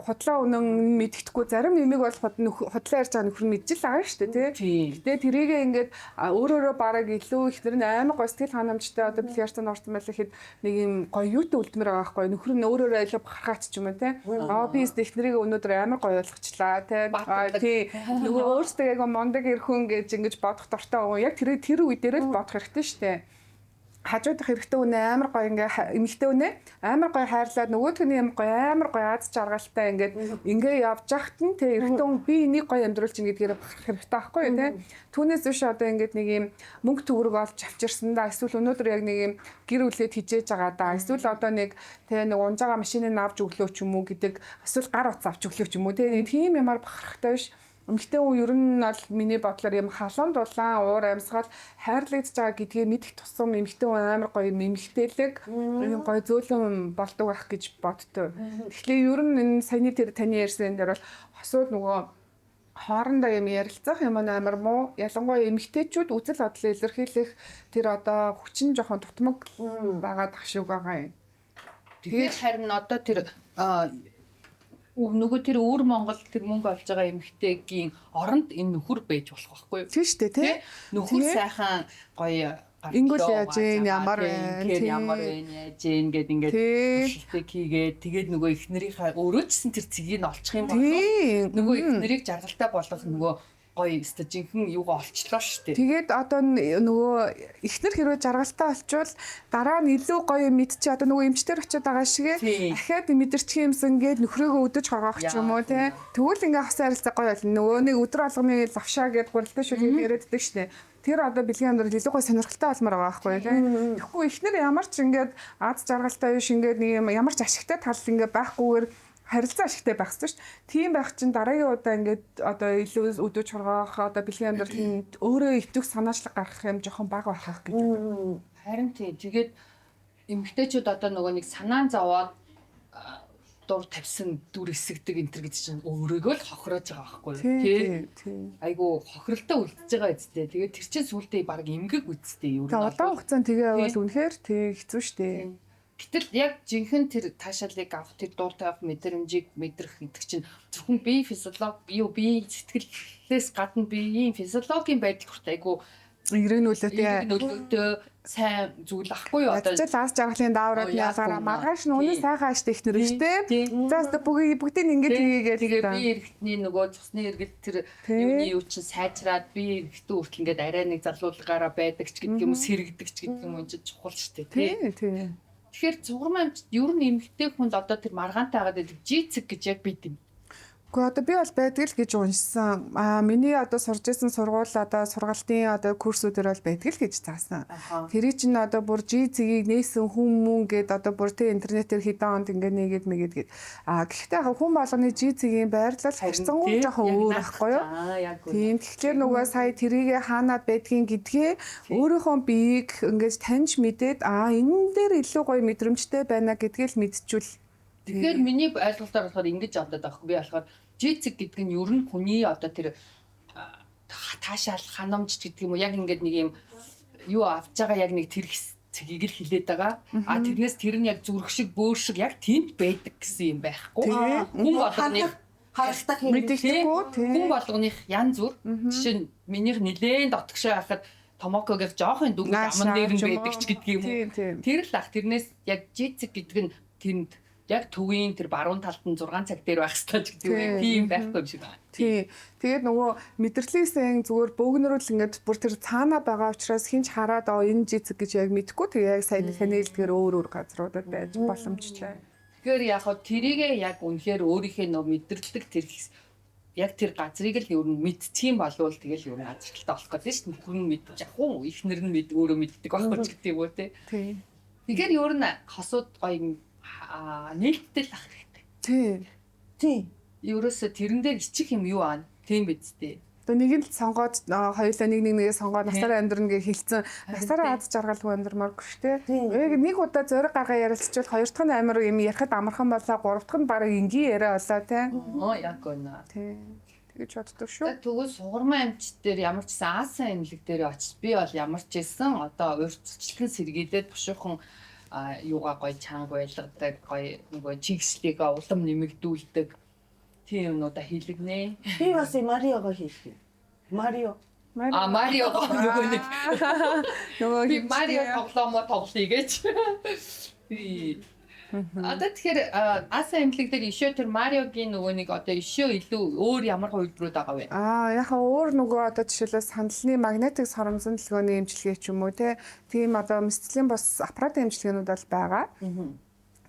худлаа үнэн мэддэхгүй зарим юмыг бол худлаа ярьж байгаа нөхөр нь мэдж л байгаа шүү дээ те. Гэтэ тэрийгээ ингээд өөрөөрөө бараг илүү их нэр нь амар гоё сэтгэл ханамжтай одоо бэлгэртэн орсон байл ихэд нэг юм гоё юутай үлдмэр байгаа байхгүй нөхөр нь өөрөөрөө бахархаач ч юм уу те. Би ихнэрийг өнөөдөр амар гоё ойлгочлаа те. Тий. Нөгөө өөртөө яг мондаг ирхэн гэж ингэж бодох дортой. Яг тэр үе дээр л бодох хэрэгтэй шүү дээ. Хажуудах хэрэгтэй үнэ амар гоё ингээ эмэгтэй үнэ амар гоё хайрлаад нөгөөтгний юм гоё амар гоё аз жаргалтай ингээ явж ахт нь те эрэгтэй хүн би энийг гоё амьдруулж ин гэдгээр бахарх хэрэгтэй байхгүй юу те. Түүнээс биш одоо ингээд нэг юм мөнгө төгрөг олж авчирсан да эсвэл өнөөдөр яг нэг юм гэр бүлээд хижээж байгаа да эсвэл одоо нэг те нэг унж байгаа машиныг авч өглөө ч юм уу гэдэг эсвэл гар утас авч өглөө ч юм уу те тийм юмар бахархтай биш. Эмэгтэй хүн ер нь бол миний бодлоор юм халуун дулаан уур амьсгал хайрлагдж байгаа гэдгээ мэдэх тусам эмэгтэй хүн амар гоё эмэгтэйлэг юм гоё зөөлөн болдог байх гэж боддог. Тэгэхээр ер нь энэ саяны тэр таны ярьсан дээр бол хосууд нөгөө хоорондоо юм ярилцах юм амар муу ялангуяа эмэгтэйчүүд үзэл бодлоо илэрхийлэх тэр одоо хүчин жоохон тутмаг байгаа тахшиг байгаа юм. Тэгэхээр харин одоо тэр нөгөө тэр өөр Монгол тэр мөнгө олж байгаа эмэгтэйгийн оронд энэ нөхөр байж болох байхгүй юу? Тийм шүү дээ тий. Нөхөр сайхан гоё ингүүл яаж ямар яаж ингээд туршилтыг хийгээд тэгээд нөгөө эхнэрийнхээ өөрөө ч гэсэн тэр цэгийг нь олчих юм байна. Нөгөө эхнэрийг жаргалтай болгох нөгөө гоё стажинхэн юугаа олчлоо шүү дээ. Тэгээд одоо нөгөө эхнэр хэрвээ жаргалтай олчвол дараа нь илүү гоё мэдчи одоо нөгөө эмчтэр очиод байгаа шиг ахаад мэдэрчих юмсан гээд нөхрөөгөө өдөж хоргоох ч юм уу те. Тэгвэл ингээ хас харилцаа гоё болно. Нөгөө нэг өдөр алганы лавшаа гээд гурилтай шүү яриаддаг шүү дээ. Тэр одоо бэлгийн амьдрал илүү гоё сонирхолтой болмоор байгаа байхгүй тий. Тэгэхгүй эхнэр ямар ч ингээд аз жаргалтай биш ингээд нэг юм ямар ч ашигтай тал ингээд байхгүйгээр харилцаа ашигтай байх ёстой шүү дээ. Тийм байх чинь дараагийн удаа ингээд одоо илүү өдөөж хоргоох одоо бэлгийн амьдрал өөрөө өвтөх санаачлаг гаргах юм жоохон бага байх гэж байна. Харин тийм. Тэгээд эмэгтэйчүүд одоо нөгөө нэг санаан зовоод дур тавьсан дүр эсэгдэг энэ төр гэж чинь өөрийгөө л хохироож байгаа байхгүй юу тий. Айгу хохиролтой үлдчихэж байгаа үсттэй. Тэгээд тэр чинь сүултээ баг эмгэг үсттэй юу. Тэгээ удаан хугацаанд тэгээ байвал үнэхээр тий хэцүү штэ. Гэтэл яг жинхэнэ тэр таашаалыг авах тэр дур тавих мэдрэмжийг мэдрэх гэдэг чинь зөвхөн бие физиологи юу бие сэтгэлээс гадна биеийн физиологийн байдал хүртэл айгу иргэнүүлээ сайн зүйл ахгүй юу одоо лаас жаргалын дааврууд нь ялгаараа маргааш нь үнэн сайхан аштай их нэр штэ. За бүгдийг ингээд тэгээ би эргэтний нөгөө цусны эргэлт тэр юуны юу чинь сайжраад би эргэтэн хүртэл ингээд арай нэг залуулгаараа байдаг ч гэдэг юм уу сэрэгдэг ч гэдэг юм энэ чухал штэ тий. Тэгэхээр цуграм амт ер нь эмэгтэй хүнд одоо тэр маргаантай хагаад байдаг жицэг гэж яг бид юм. Гэхдээ одоо би бол байдаг л гэж уншсан. Миний одоо сурж исэн сургууль одоо сургалтын одоо курсүүдэр бол байдаг л гэж заасан. Тэрий чинь одоо бүр жицэгийг нээсэн хүмүүн гээд одоо бүр тэ интернетээр хэдэн онд ингээд нэгээд мэгээд гээд. Гэхдээ хүн болгоны жицэгийн байрлал харьцангуй жоохон өөр байхгүй юу? Тийм. Тэгэхээр нөгөө сая тэрийгэ хаанаад байдгийг гэдгээ өөрийнхөө биеийг ингээд таньж мэдээд энэ дээр илүү гоё мэдрэмжтэй байна гэдгийг л мэдчихвэл. Тэгэхээр миний ойлголтоор болохоор ингэж бодоод байгаа хгүй. Би болохоор жицэг гэдэг нь ер нь хүний одоо тэр таашаал ханамж гэдэг юм уу яг ингээд нэг юм юу авч байгаа яг нэг тэр цэгийг л хилээд байгаа. Тэрнээс тэр нь яг зүрх шиг бөөр шиг яг тиймд байдаг гэсэн юм байхгүй. Хүн болгоных харалтах мэдээгүй хүн болгоных янз бүр. Жишээ нь минийх нилээн дотгошоо байхад томокогийн жоохон дүнг аман дээр нь байдаг ч гэдэг юм уу. Тэр л ах тэрнээс яг жицэг гэдэг нь тэнд яг төвийн тэр баруун талд нь 6 цаг дээр байх хэрэгтэй гэдэг юм. Тийм байхгүй юм шиг байна. Тий. Тэгээд нөгөө мэдрэлээсээ зүгээр бөөгнөрөл ингээд бүр тэр цаанаа байгаа учраас хинч хараад энэ жицэг гэж яг мэдхгүй. Тэгээ яг сайн хэлдгээр өөр газруудад байж боломжтой. Тэгэхээр яг хоо тэрийгээ яг үнэхээр өөрийнхөө нөө мэдрэлдэг тэр яг тэр газрыг л ер нь мэдчихэм болвол тэгэл ер нь азарталтай болох гэдэг шүү дээ. Нөхөр нь мэдчих яг уу ихнэр нь өөрөө мэддэг байхгүй ч гэдэг юм уу те. Тий. Тэгэхээр ер нь хосууд гоё нээлттэй л ах хэрэгтэй. Тий. Ерөөсө тэрэн дээр ичих юм юу аа? Тийм биз дээ. Одоо нэг нь сонгоод хоёулаа нэгээ сонгоод насаараа амьдрна гэж хэлсэн. Насаараа аз жаргалгүй амьдрмааргүй шүү дээ. Нэг удаа зориг гаргаа ярилцчихвал хоёр дахь нь амар юм ярихад амархан болоо, гурав дахь нь бараг энгийн яриа болоо те. Яг гоо. Тий. Тэгэж боддог шүү. Тэгвэл сугарман амьд дээр ямар ч сан аасан эмнэлэг дээр очиж би бол ямар ч хэлсэн одоо урьдчилан сэргийлээд бушуухан юугаа гоё чанга байлгадаг гоё нөгөө чигслийг улам нэмэгдүүлдэг тийм юмнуудаа хийлгэнэ. Би бас Мариогоо хийлгэв. Марио нөгөө нэг нөгөө Марио тоглоё гэж. Одоо тэгэхээр асан эмнэлэг дээр ишөө тэр Мариогийн нөгөө нэг одоо ишөө илүү өөр ямар хувилбарууд байгаа вэ? Яхаа өөр нөгөө одоо жишээлбэл сандалны магнетик соромсон төлгөөний эмчилгээ ч юм уу тийм одоо мэсцлийн бос аппарат эмчилгээнүүд бол байгаа.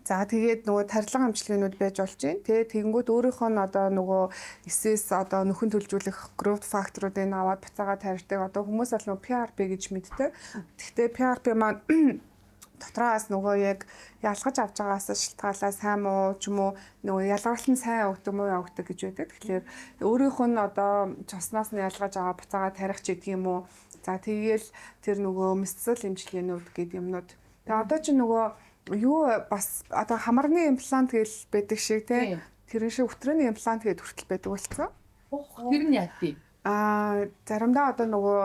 За тэгээд нөгөө тарилга эмчилгээнүүд байж болж байна. Тэгэнгүүт өөрийнхөө нь одоо нөгөө эсэс одоо нөхөн төлжүүлэх growth factor-уудыг аваад буцаага тарьдаг. Одоо хүмүүс бол нөгөө PRP гэж мэддэг. Гэхдээ PRP маань дотроос нөгөө яг ялгаж авч байгаас шалтгаалаа сайн муу ч юм уу нөгөө ялгарлан сайн өгдөг муу өгдөг гэж байдаг. Тэгэхээр өөрийнх нь одоо цуснаас нь ялгаж аваа буцаага тарих ч гэдэг юм уу. За тэгээл тэр нөгөө мэсцэл эмчилгээнүүд гэдэг юмнууд. Тэгээ одоо ч нөгөө юу бас одоо хамарны имплант гэж байдаг шиг тий. Тэрэн шиг өтрөөний имплант гэж хүртэл байдаг болцсон. Тэр нь яа тий. Заримдаа одоо нөгөө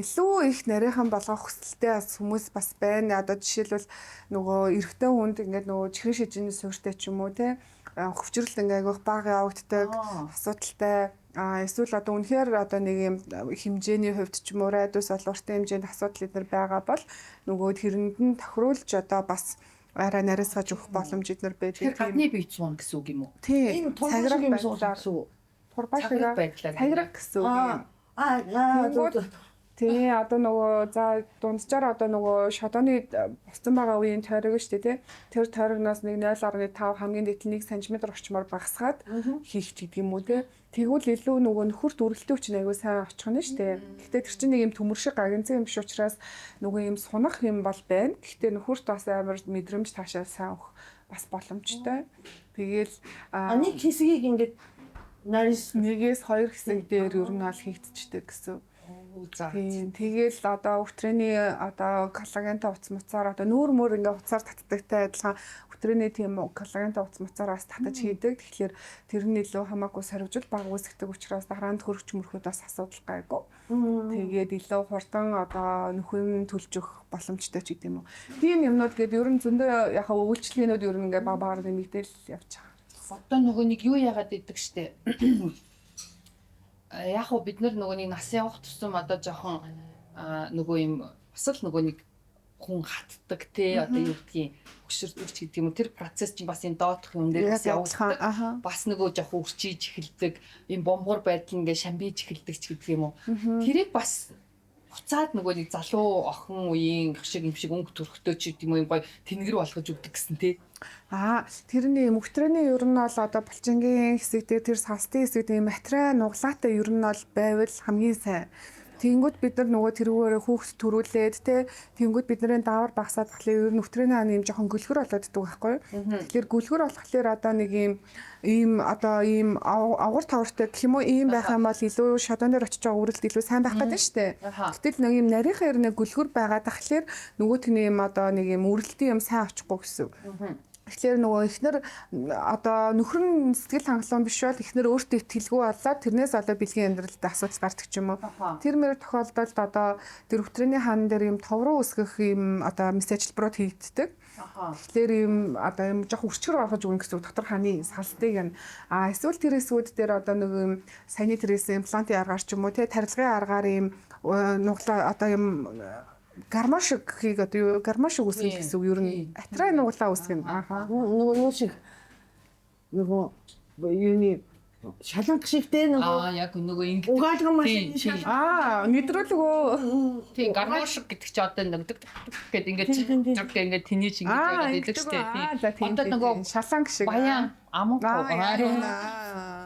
илүү их нарийнхан болгох хүсэлтэй хүмүүс бас байна. Одоо жишээлбэл нөгөө эрэгтэй хүнд ингээд нөгөө чихрийн шижээний суурьтай ч юм уу те хөвчрөл ингээд айгүйх бага явагддаг асуудалтай. Эсвэл одоо үнэхээр одоо нэг юм хэмжээний хувьд ч юм уу радиус бол уртын хэмжээнд асуудал эднэр байгаа бол нөгөө тэрэнд нь тохируулж одоо бас арай нарийсгаж өгөх боломж эднэр байдаг. Тэр гадны бие цуун гэсэн үг юм уу? Тийм. цаграг юм суулгасан шүү. Турбашгаа цаграг гэсэн үг юм. Тий, одоо нөгөө за дунджаар одоо нөгөө шодооны босцсон байгаа үеийн тойрог шүү дээ, тий. Тэр тойрогноос нэг 0.5 хамгийн дээд 1 см орчмоор багасгаад хийх гэдэг юм уу, тий. Тэгвэл илүү нөгөө нөхөрт үргэлтээ хүчин аягүй сайн очих нь шүү дээ. Гэхдээ тэр чинь нэг юм төмөр шиг гагнзан юм биш учраас нөгөө юм сунах юм бол байна. Гэхдээ нөхөрт бас амар мэдрэмж таашаа сайн өгөх бас боломжтой. Тэгээл нэг хэсгийг ингээд нэгээс хоёр хэсэг дээр ер нь бол хийгдчихдэг гэсэн. За. Тийм. Тэгээл одоо өвтрэний одоо коллагентай утас муцаар одоо нүүр мөр ингээ уцаар татдагтай адилхан өвтрэний тийм коллагентай утас муцаараас татаж хийдэг. Тэгэхээр тэр нь илүү хамаагүй сарвжил баг үүсгдэг учраас дараанд хөрөгч мөрөхөд бас асуудал гайгүй. Тэгээд илүү хурдан одоо нөхөн төлж өгөх боломжтой ч гэдэм үү. Тийм юмнууд гээд ер нь зөндөө яхаа үйлчлэгнүүд ер нь ингээ баг багаар нэмэгдээл явж байгаа. Одоо нөгөө нэг юу яагаад идэг штэ. Яг уу бид нар нөгөө нэг нас явах тусам одоо жоохон нөгөө юм бас л нөгөө нэг хүн хатдаг те одоо юу гэдгийг хөшөрдөгч гэдэг юм уу тэр процесс чинь бас энэ доотх юм дээр бас явагддаг. Бас нөгөө жоохон үрчиж эхэлдэг. Ийм бомбор байдал ингээ шамбиж эхэлдэг ч гэдэг юм уу. Тэрийг бас буцаад нөгөө нэг залуу охин үеийн шиг юм шиг өнгө төрхтөө ч гэдэг юм гоё тэнгэр болгож өгдөг гэсэн те. Тэрний мөхтрөний ер нь бол одоо булчингийн хэсэг дээр тэр састын хэсэг дээр материал нуглаатай ер нь бол байвал хамгийн сайн. Тэнгүүд бид нар нөгөө тэрүүгээр хүүхд төрүүлээд те тэнгүүд бидний даавар багсаад тахлаа ер нь мөхтрөний ан юм жоохон гөлгөр болоод идэг байхгүй юу. Тэгэхээр гөлгөр болохоор одоо нэг ийм одоо ийм авгар тавартай гэх юм уу ийм байх юм бол илүү шодон дээр очиж байгаа үрэлт илүү сайн байх гэдэг нь шүү дээ. Гэтэл нэг ийм нарийнхаа ер нь гөлгөр байгаа тахлаар нөгөөт нь ийм одоо нэг ийм үрэлтийн юм сайн очихгүй гэсэн. Тэгэхээр нөгөө эхнэр одоо нөхрөн сэтгэл хангалуун биш бол эхнэр өөртөө итгэлгүй болоод тэрнээс одоо бэлгийн амьдралд асуудал гардаг ч юм уу. Тэр мөр тохиолдолд одоо тэр өвтрөний хаан дээр юм товруу үсгэх юм одоо мессежлбрууд хийгддэг. Тэгэхээр юм одоо юм жоох үрчгэр болгож өгнө гэсэн дотор хааны салтыг нь эсвэл тэр эсвүүд дээр одоо нэг юм саяны тэрээс имплантын аргаар ч юм уу те тарилгын аргаар юм нуглаа одоо юм гармашиг хийг одоо гармашиг үсгэх гэсэн үг ер нь атраа нуглаа үсгэн. Нөгөө шиг нөгөө юуны шаланг шигтэй нөгөө яг нөгөө ингэ угаалган машин мэдрүүлгөө тийм гармашиг гэдэг чи одоо нэг гэдэг ингээд ингээд тэнийж ингэж яагаад идэг штэ тийм одоо нөгөө шаланг шиг баян аман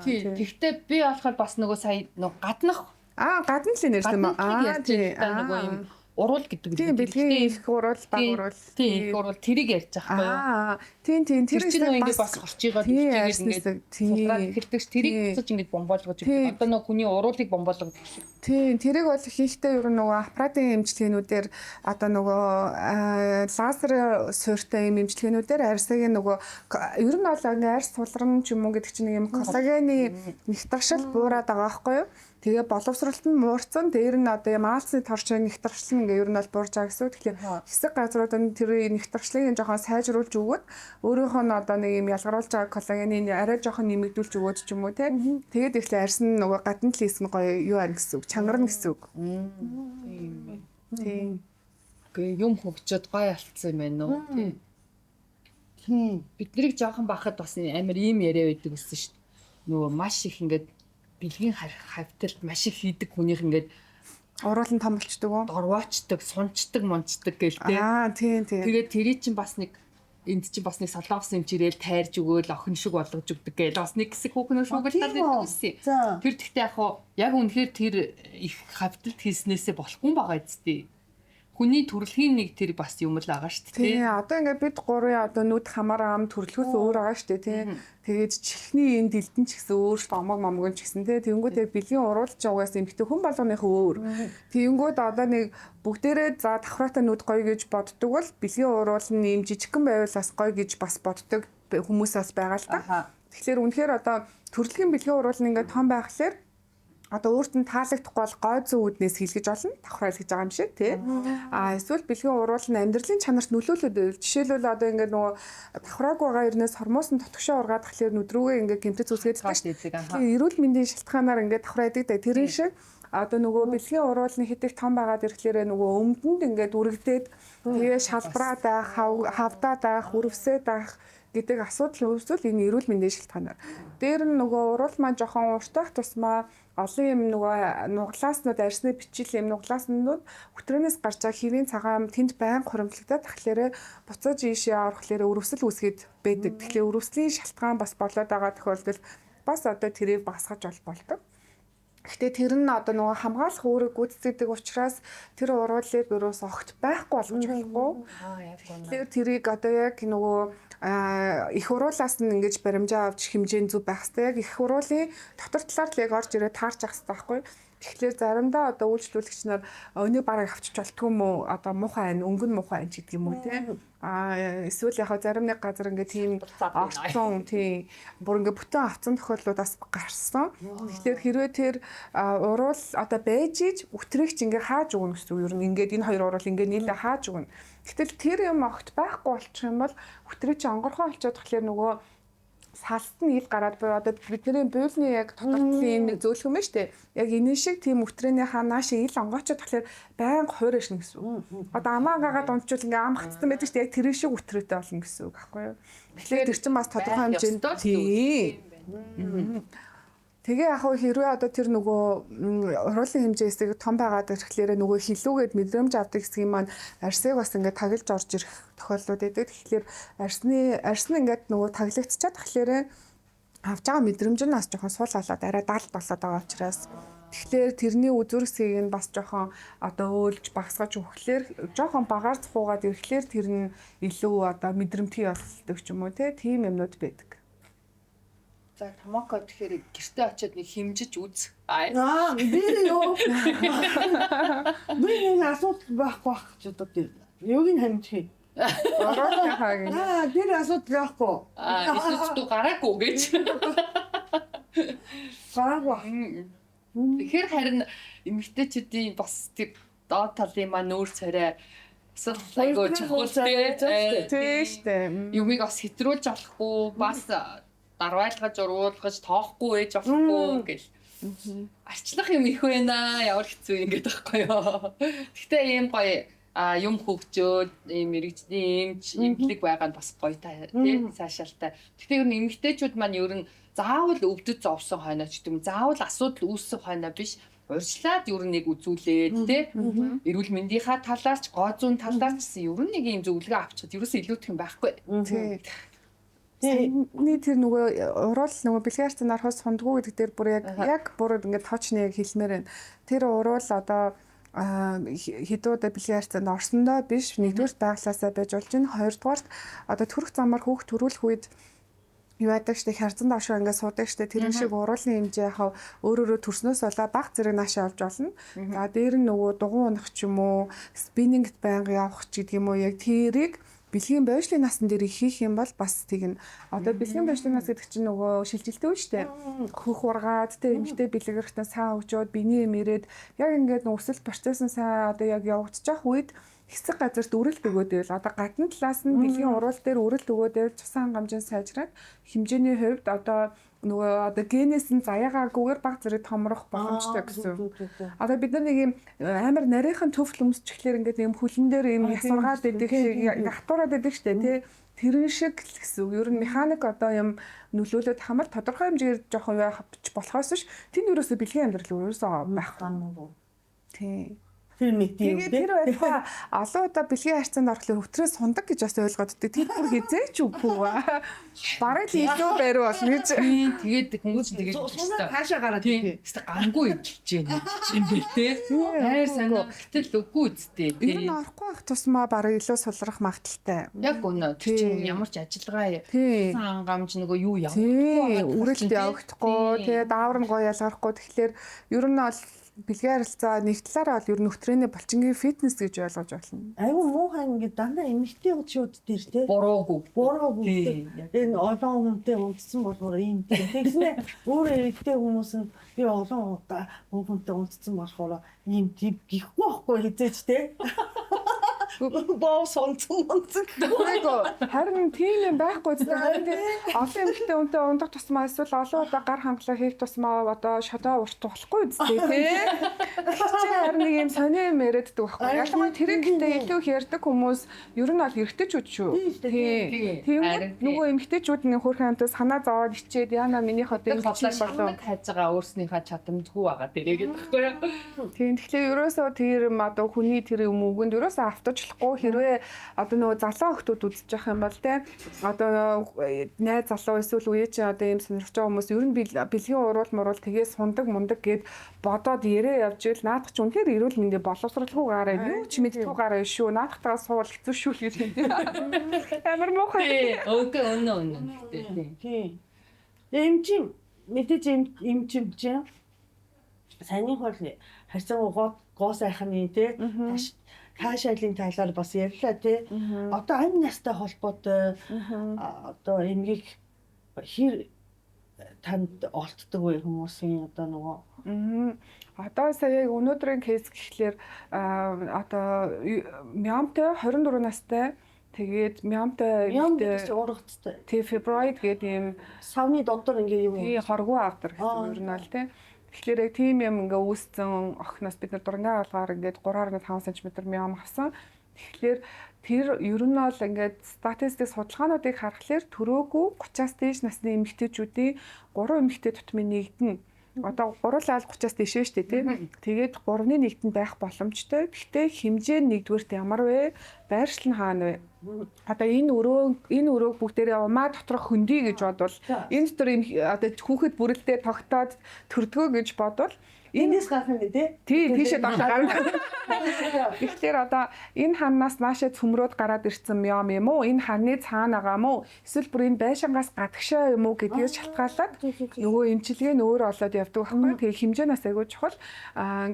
тийм тэгтээ би болохоор бас нөгөө сая нөгөө гаднах гадна л нэрсэн юм нөгөө юм урал гэдэг. Тийм бэлгийн их урал баг урал. Тийм их урал тэрийг ярьж байгаа байхгүй юу? Тийм тэр чинь ингээд бас орч байгаа тийгээд ингээд сулраад эхэлдэг ш тэрийг буцаж ингээд бомбоолгож өгдөг. Одоо нөгөө хүний уралыг бомбоолгож өгдөг. Тийм тэрийг бол хийхдээ ер нь нөгөө аппаратын эмчилгээнүүдээр одоо нөгөө лазер суурьтай юм эмчилгээнүүдээр арьсыг нөгөө ер нь бол арьс сулран ч юм уу гэдэг чинь нэг юм коллагены нэгтрашил буураад байгаа байхгүй юу? Тэгээ боловсролт нь муурцсан. Дээр нь одоо юм аалцны торчны нэгтрчлэн ингээ ер нь бол буурж байгаа гэсэн. Тэгэхээр хэсэг газрууд нь тэр нэгтрчлыг жоохон сайжруулж өгөөд өөрийнхөө нь одоо нэг юм ялгаруулж байгаа коллагены арай жоохон нэмэгдүүлж өгөөд ч юм уу те. Тэгээд ихлэ арьс нь нөгөө гадна л хийсэн гоё юу арна гэсэн үг. Чангарна гэсэн үг. Тийм. Гэ юм хөгжөөд гоё алдсан юм байна уу? Тийм. Бид нарыг жоохон бахад бас амар ийм яриа байдаг гэсэн шүү дээ. Нөгөө маш их ингээд бэлгийн хавталт маш их хийдэг хүнийх ингээд уруулан том болчдөг уу? Дорвоочдаг, сунчдаг, мончдаг гээл те. Тийм. Тэгээд тэрий чинь бас нэг энд чинь бас нэг солонгос юм чирээл тайрж өгөөл охин шиг болгож өгдөг гээл бас нэг хэсэг хүүхнөө шуугалтаад байдаг гэсэн. Тэр тэгтээ яг үнэхээр тэр их хавталт хийснээсээ болохгүй байгаа зү. Хүний төрөлхийн нэг тэр бас юм л байгаа шүү дээ. Тий, одоо ингээд бид гурвын одоо нүд хамаар ам төрөлхөөс өөр байгаа шүү дээ, тий. Тэгээд чихний энэ дэлдэн ч гэсэн өөр шүү, омог момог ч гэсэн тий. Тэнгүүд бэлгийн уруулж байгаас эмхтэй хүн болгоных өөр. Тэнгүүд одоо нэг бүгдээрээ за давхраатай нүд гоё гэж боддог бол бэлгийн уруул нь юм жижигхэн байвал бас гоё гэж бас боддог хүмүүс бас байгаа л та. Тэгэхээр үнэхээр одоо төрөлхийн бэлгийн уруул нь ингээд том байхлаар одоо өөрт нь таалагдахгүй бол гой зүүн үүднээс хилгэж олно. Давхраа хилгэж байгаа юм шиг тий. Эсвэл бэлгийн уруул нь амьдралын чанарт нөлөөлөд. Жишээлбэл одоо ингээд нөгөө давхрааг байгаа ернээс хормоос нь тотгошоо ургаад тахлаар нүдрүүгээ ингээд гэмтэц үсгээд байгаа шүү дээ. Тэгэхээр эрүүл мэндийн шалтгаанаар ингээд давхраа идэг. Тэрэн шиг одоо нөгөө бэлгийн уруул нь хэдих том байгаад ирэхлээр нөгөө өмдөнд ингээд үргэлдээд тэгээ шалбраад байх, хавдаад байх, үрвсээд байх гэдэг асуудал үүсвэл энэ эрүүл мэндийн шалтгаанаар. Дээр нь нөгөө уруул маань жоохон уртах тусмаа олон юм нөгөө нуглааснууд арьсны бичил юм нуглааснууд хөтрөнөөс гарч байгаа хэвийн цагаан тэнд байн хуримтлагдаад тахлаарэ буцаж ийшээ орохлоор өрөвсөл үүсгээд байдаг. Тэгэхээр өрөвслийн шалтгаан бас болоод байгаа тохиолдолд бас одоо тэрийг багасгаж болдог. Гэхдээ тэр нь одоо нөгөө хамгаалах үүрэг гүйцэтгэдэг учраас тэр уруулыг өрөөс огт байхгүй болгож болохгүй. Тэгэхээр тэрийг одоо яг нөгөө их уруулаас нь ингэж баримжаа авч хэмжээ зүг байх хэрэгтэй. Яг их уруулын дотор талаар л яг орж ирээд таарч ах хэрэгтэй байхгүй. Тэгэхээр заримдаа одоо үйлчлүүлэгч нар өнийг бараг авчиж болтгүй юм уу? Одоо муухай айн, өнгөн муухай айн гэдэг юм уу те? Эсвэл яг зарим нэг газар ингээд тийм авцсан тийм бүр ингээд бүтэн авцсан тохиолдлуудаас гарсан. Тэгэхээр хэрвээ тэр уруул одоо байж иж өтрийгч ингээд хааж өгнө гэсэн үг. Ер нь ингээд энэ хоёр уруул ингээд нийлээ хааж өгнө. Гэтэл тэр юм огт байхгүй болчих юм бол өтрий чи онгорхон олцоод тэгэхээр нөгөө салт нь ил гараад буюу одоо бидний буйлны яг тодорхойлын нэг зөөлхөн байна шүү дээ. Яг энэ шиг тийм өтрөөнийхаа нааш ил онгоочод тэгэхээр байнга хуурашна гэсэн үг. Одоо амаа гагаад унчвал ингээ ам хацсан байдаг шүү дээ. Яг тэр шиг өтрөөтэй болно гэсэн үг аахгүй юу. Тэгэхээр тэр чинь бас тодорхой хэмжээнд тийм. Тэгээ яг хэрвээ одоо тэр нөгөө уруулын хэмжээсээ том байгаад ирэхлээр нөгөө хилүүгээд мэдрэмж авдаг хэсгийн маань арьсыг бас ингээд таглаж орж ирэх тохиолдлууд байдаг. Тэгэхээр арьс нь ингээд нөгөө таглагдчихад тэгэхээр авч байгаа мэдрэмж нь бас жоохон суулгалаад арай далд болоод байгаа учраас тэгэхээр тэрний үзүрсийг нь бас жоохон одоо өөлж багасгаж өгөхлөөр жоохон багаар цуугаад ирэхлээр тэр нь илүү одоо мэдрэмтгий болдог ч юм уу тийм юмнууд байдаг. За Томоко тэгэхээр гэртээ очиод нэг химжиж үз. Би юу? Би нэг асуудал байхгүй байх ч одоо тийм. Юуг нь хэмжих. Тэр асуудал байхгүй. Эсвэл ту гараагүй гэж. Гараагүй. Тэгэхээр харин эмэгтэйчүүдийн бас тэр доод талын маань нүүр царай асуудал айгуу чухалтай. Тийм шүү дээ. Юмыг бас хэтрүүлж болохгүй бас дарвайлгаж уруулгаж тоохгүй ээж болохгүй гэл. Арчлах юм их байна. Ямар хэцүү юм гээд байхгүй юу. Гэхдээ ийм гоё юм хөгжөөд ийм мэрэгжлийн имплэг байгаа нь бас гоё та тийм цаашаалтай. Гэхдээ ер нь эмэгтэйчүүд маань ер нь заавал өвдөж зовсон хойно ч гэдэм заавал асуудал үүссэн хойно биш. Урьдчилаад ер нь нэг үзүүлээд тийм эрүүл мэндийнхаа талаарч гоо зүүн талаарч гэсэн ер нь нэг ийм зөвлөгөө авчихад ерөөсөө илүүдэх юм байхгүй. Тийм. Саяны тэр нөгөө уруул нөгөө бэлгээрт нархаас сундгүй гэдэг дээр бүр яг бүр ингээд тоочны яг хэлмээр байна. Тэр уруул одоо хэдүүд бэлгээрт орсондоо биш нэгдүгээр байглаасаа байж болж байна. Хоёрдугаарт одоо төрөх замаар хүүхд төрүүлэх үед юу яадаг штэ хярцан давшаа ингээд суудаг штэ тэрэн шиг уруулын хэмжээ яхав өөрөөрөө төрснөөс болоо баг зэрэг наашаа олж олно. За дээр нь нөгөө дугуун унах ч юм уу спиннингт байнга явах ч гэдэг юм уу яг тэрийг бэлгийн байшлын насн дээр хийх юм бол бас тэгнэ. Одоо бэлгийн байшлын нас гэдэг чинь нөгөө шилжилттэй үү штэ. Хөх ургаад тэ эмгтэй бэлгэрхтэн сайн хөгжөөд биений мэрээд яг ингээд өсөл процесс нь сайн одоо яг явагдчих үед хэсэг газарт үрэлт өгөөдөл одоо гадна талаас нь бэлгийн уруул дээр үрэлт өгөөдөл цусан хангамжийн сайжраад хэмжээний хувьд одоо нөгөө одоо генээс нь заяагаагүйгээр баг зэрэг томрох боломжтой гэсэн. Одоо бид нар нэг юм амар нарийнхан төвл өмсчихлээр ингээд юм хөлн дээр юм ясургаад идэх хатуураад идэх штэ тий. Тэрэн шиг л гэсэн үг. Ер нь механик одоо юм нөлөөлөд хамар тодорхой хэмжээгээр жоохон явж болохоос ш тэнд юусоо бэлгийн амьдрал ерөөсөө байх юм. Тий. Тэгээд тэр байлгаа олон удаа бэлгийн харьцаанд орохлоор өтрөөс сундаг гэж бас ойлгоод өгдөг. Тэр бүр хизээч үгүй ба. Бараг л илүү барь болно гэж. Тэгээд хүмүүс тэгээд хаашаа гараад тийм. Эсвэл гангүй идчихэж байна юм бэл тээ. Хайр сонирхолтой үгүй үсттэй. Тэр нь орохгүй байх тусмаа бараг илүү сулрах магадaltaй. Яг үнэ. Чинь ямар ч ажиллагаа хангамж нөгөө юу явахгүй. Үрэлт явагдахгүй. Тэгээд даавар нь гоё ялгарахгүй. Тэгэхээр ер нь бол бэлгийн харилцаа нэг талаараа бол ер нь өтрөөний булчингийн фитнес гэж ойлгож байна. Айгу муухай ингээд дандаа эмэгтэй шууд дээр тий. Буруугүй. Энэ олон хүнтэй унтсан болохоор ийм тий. Тэгснэ өөрөө эмэгтэй хүмүүс нь би олон удаа хүүхэнтэй унтсан болохоор ийм тий гихгүй байхгүй хизээч тий. Боос онцон. Харин тийм юм байхгүй зү. Харин олон эмэгтэй хүнтэй ундах тусмаа эсвэл олон удаа гар хангалаа хийх тусмаа одоо шодоо урт болохгүй үстэй тий. Чи харин нэг юм сонио юм яриаддаг байхгүй. Ялангуяа тэрийг гэдэг илүү ярьдаг хүмүүс ер нь бол эргэжтэйчүүд шүү. Тийм нөгөө эмэгтэйчүүд нэг хөрхэн амтаа санаа зовоод ичээд яана минийх одоо ингэ болоо хайж байгаа өөрснийхөө чадамжгүй байгаа тэрэг гэдэггүй юу. Тийм тэгэхээр ерөөсөө тэр одоо хүний тэр юм үгэнд ерөөсөө автаж хэрвээ одоо нөгөө залуу охтууд үзэж явах юм бол те одоо найз залуу эсвэл үе чи одоо ийм сонирхож байгаа хүмүүс ер нь бэлгийн уруул муруул тгээс сундаг мундаг гэд бодоод ярээ явж ил наадах ч үнэхээр эрүүл мэндэ боловсруулахгүй гараа юу ч мэдхгүй гараа шүү наадахтаа суул хэцүү шүү гэж юм. Амар муухай. Окей өнөө. Тийм. Эмчим мэдээж эмчим чинь Саяны хол харьцангуй гоо сайхны тий таашаалын талаар бас ярьлаа тий. Одоо амь настай холбоотой одоо эмгэг хэр танд олддог вэ хүмүүсийн одоо нөгөө Одоо сая яг өнөөдрийн кейс гэхлээр одоо мямтай 24 настай тэгээд мямтай урагцтай тий фиброид гэдэг юм савны дондор ингээ юу тий хоргоо авдар гэсэн ер нь аль тий. Тэгэхээр яг тийм юм ингээ үүссэн охноос бид нар дурнаа алгаар ингээд 3.5 см мям авсан. Тэгэхээр тэр ер нь бол ингээд статистик судалгаануудыг харахаар төрөөгүй 30-аас дээш насны эмэгтэйчүүдийн 3 эмэгтэй тутмын нэгдэн одоо гурлал 30-аас дээшээ шүү дээ тийм. Тэгээд 3-ны нэгдэнд байх боломжтой. Гэхдээ хэмжээ нь нэгдүгээрт ямар вэ? Байршил нь хаана вэ? Одоо энэ өрөөг бүгдээрээ умаа доторх хөндөй гэж бодвол энэ дотор одоо хүүхэд бүрэлдээ тогтоод төрдгөө гэж бодвол эндээс гарах юм тий. Тий, тийшээ гарна. Тэгэхээр одоо энэ ханаас наашаа цөмрөөд гараад ирсэн юм уу? Энэ ханы цаана байгаа мó? Эсвэл бүр энэ байшингаас гадагшаа юм уу гэдгээс шалтгаалаад нөгөө эмчилгээ нь өөр болоод явдаг байхгүй. Тэгээ хэмжээнээс айгүй чухал.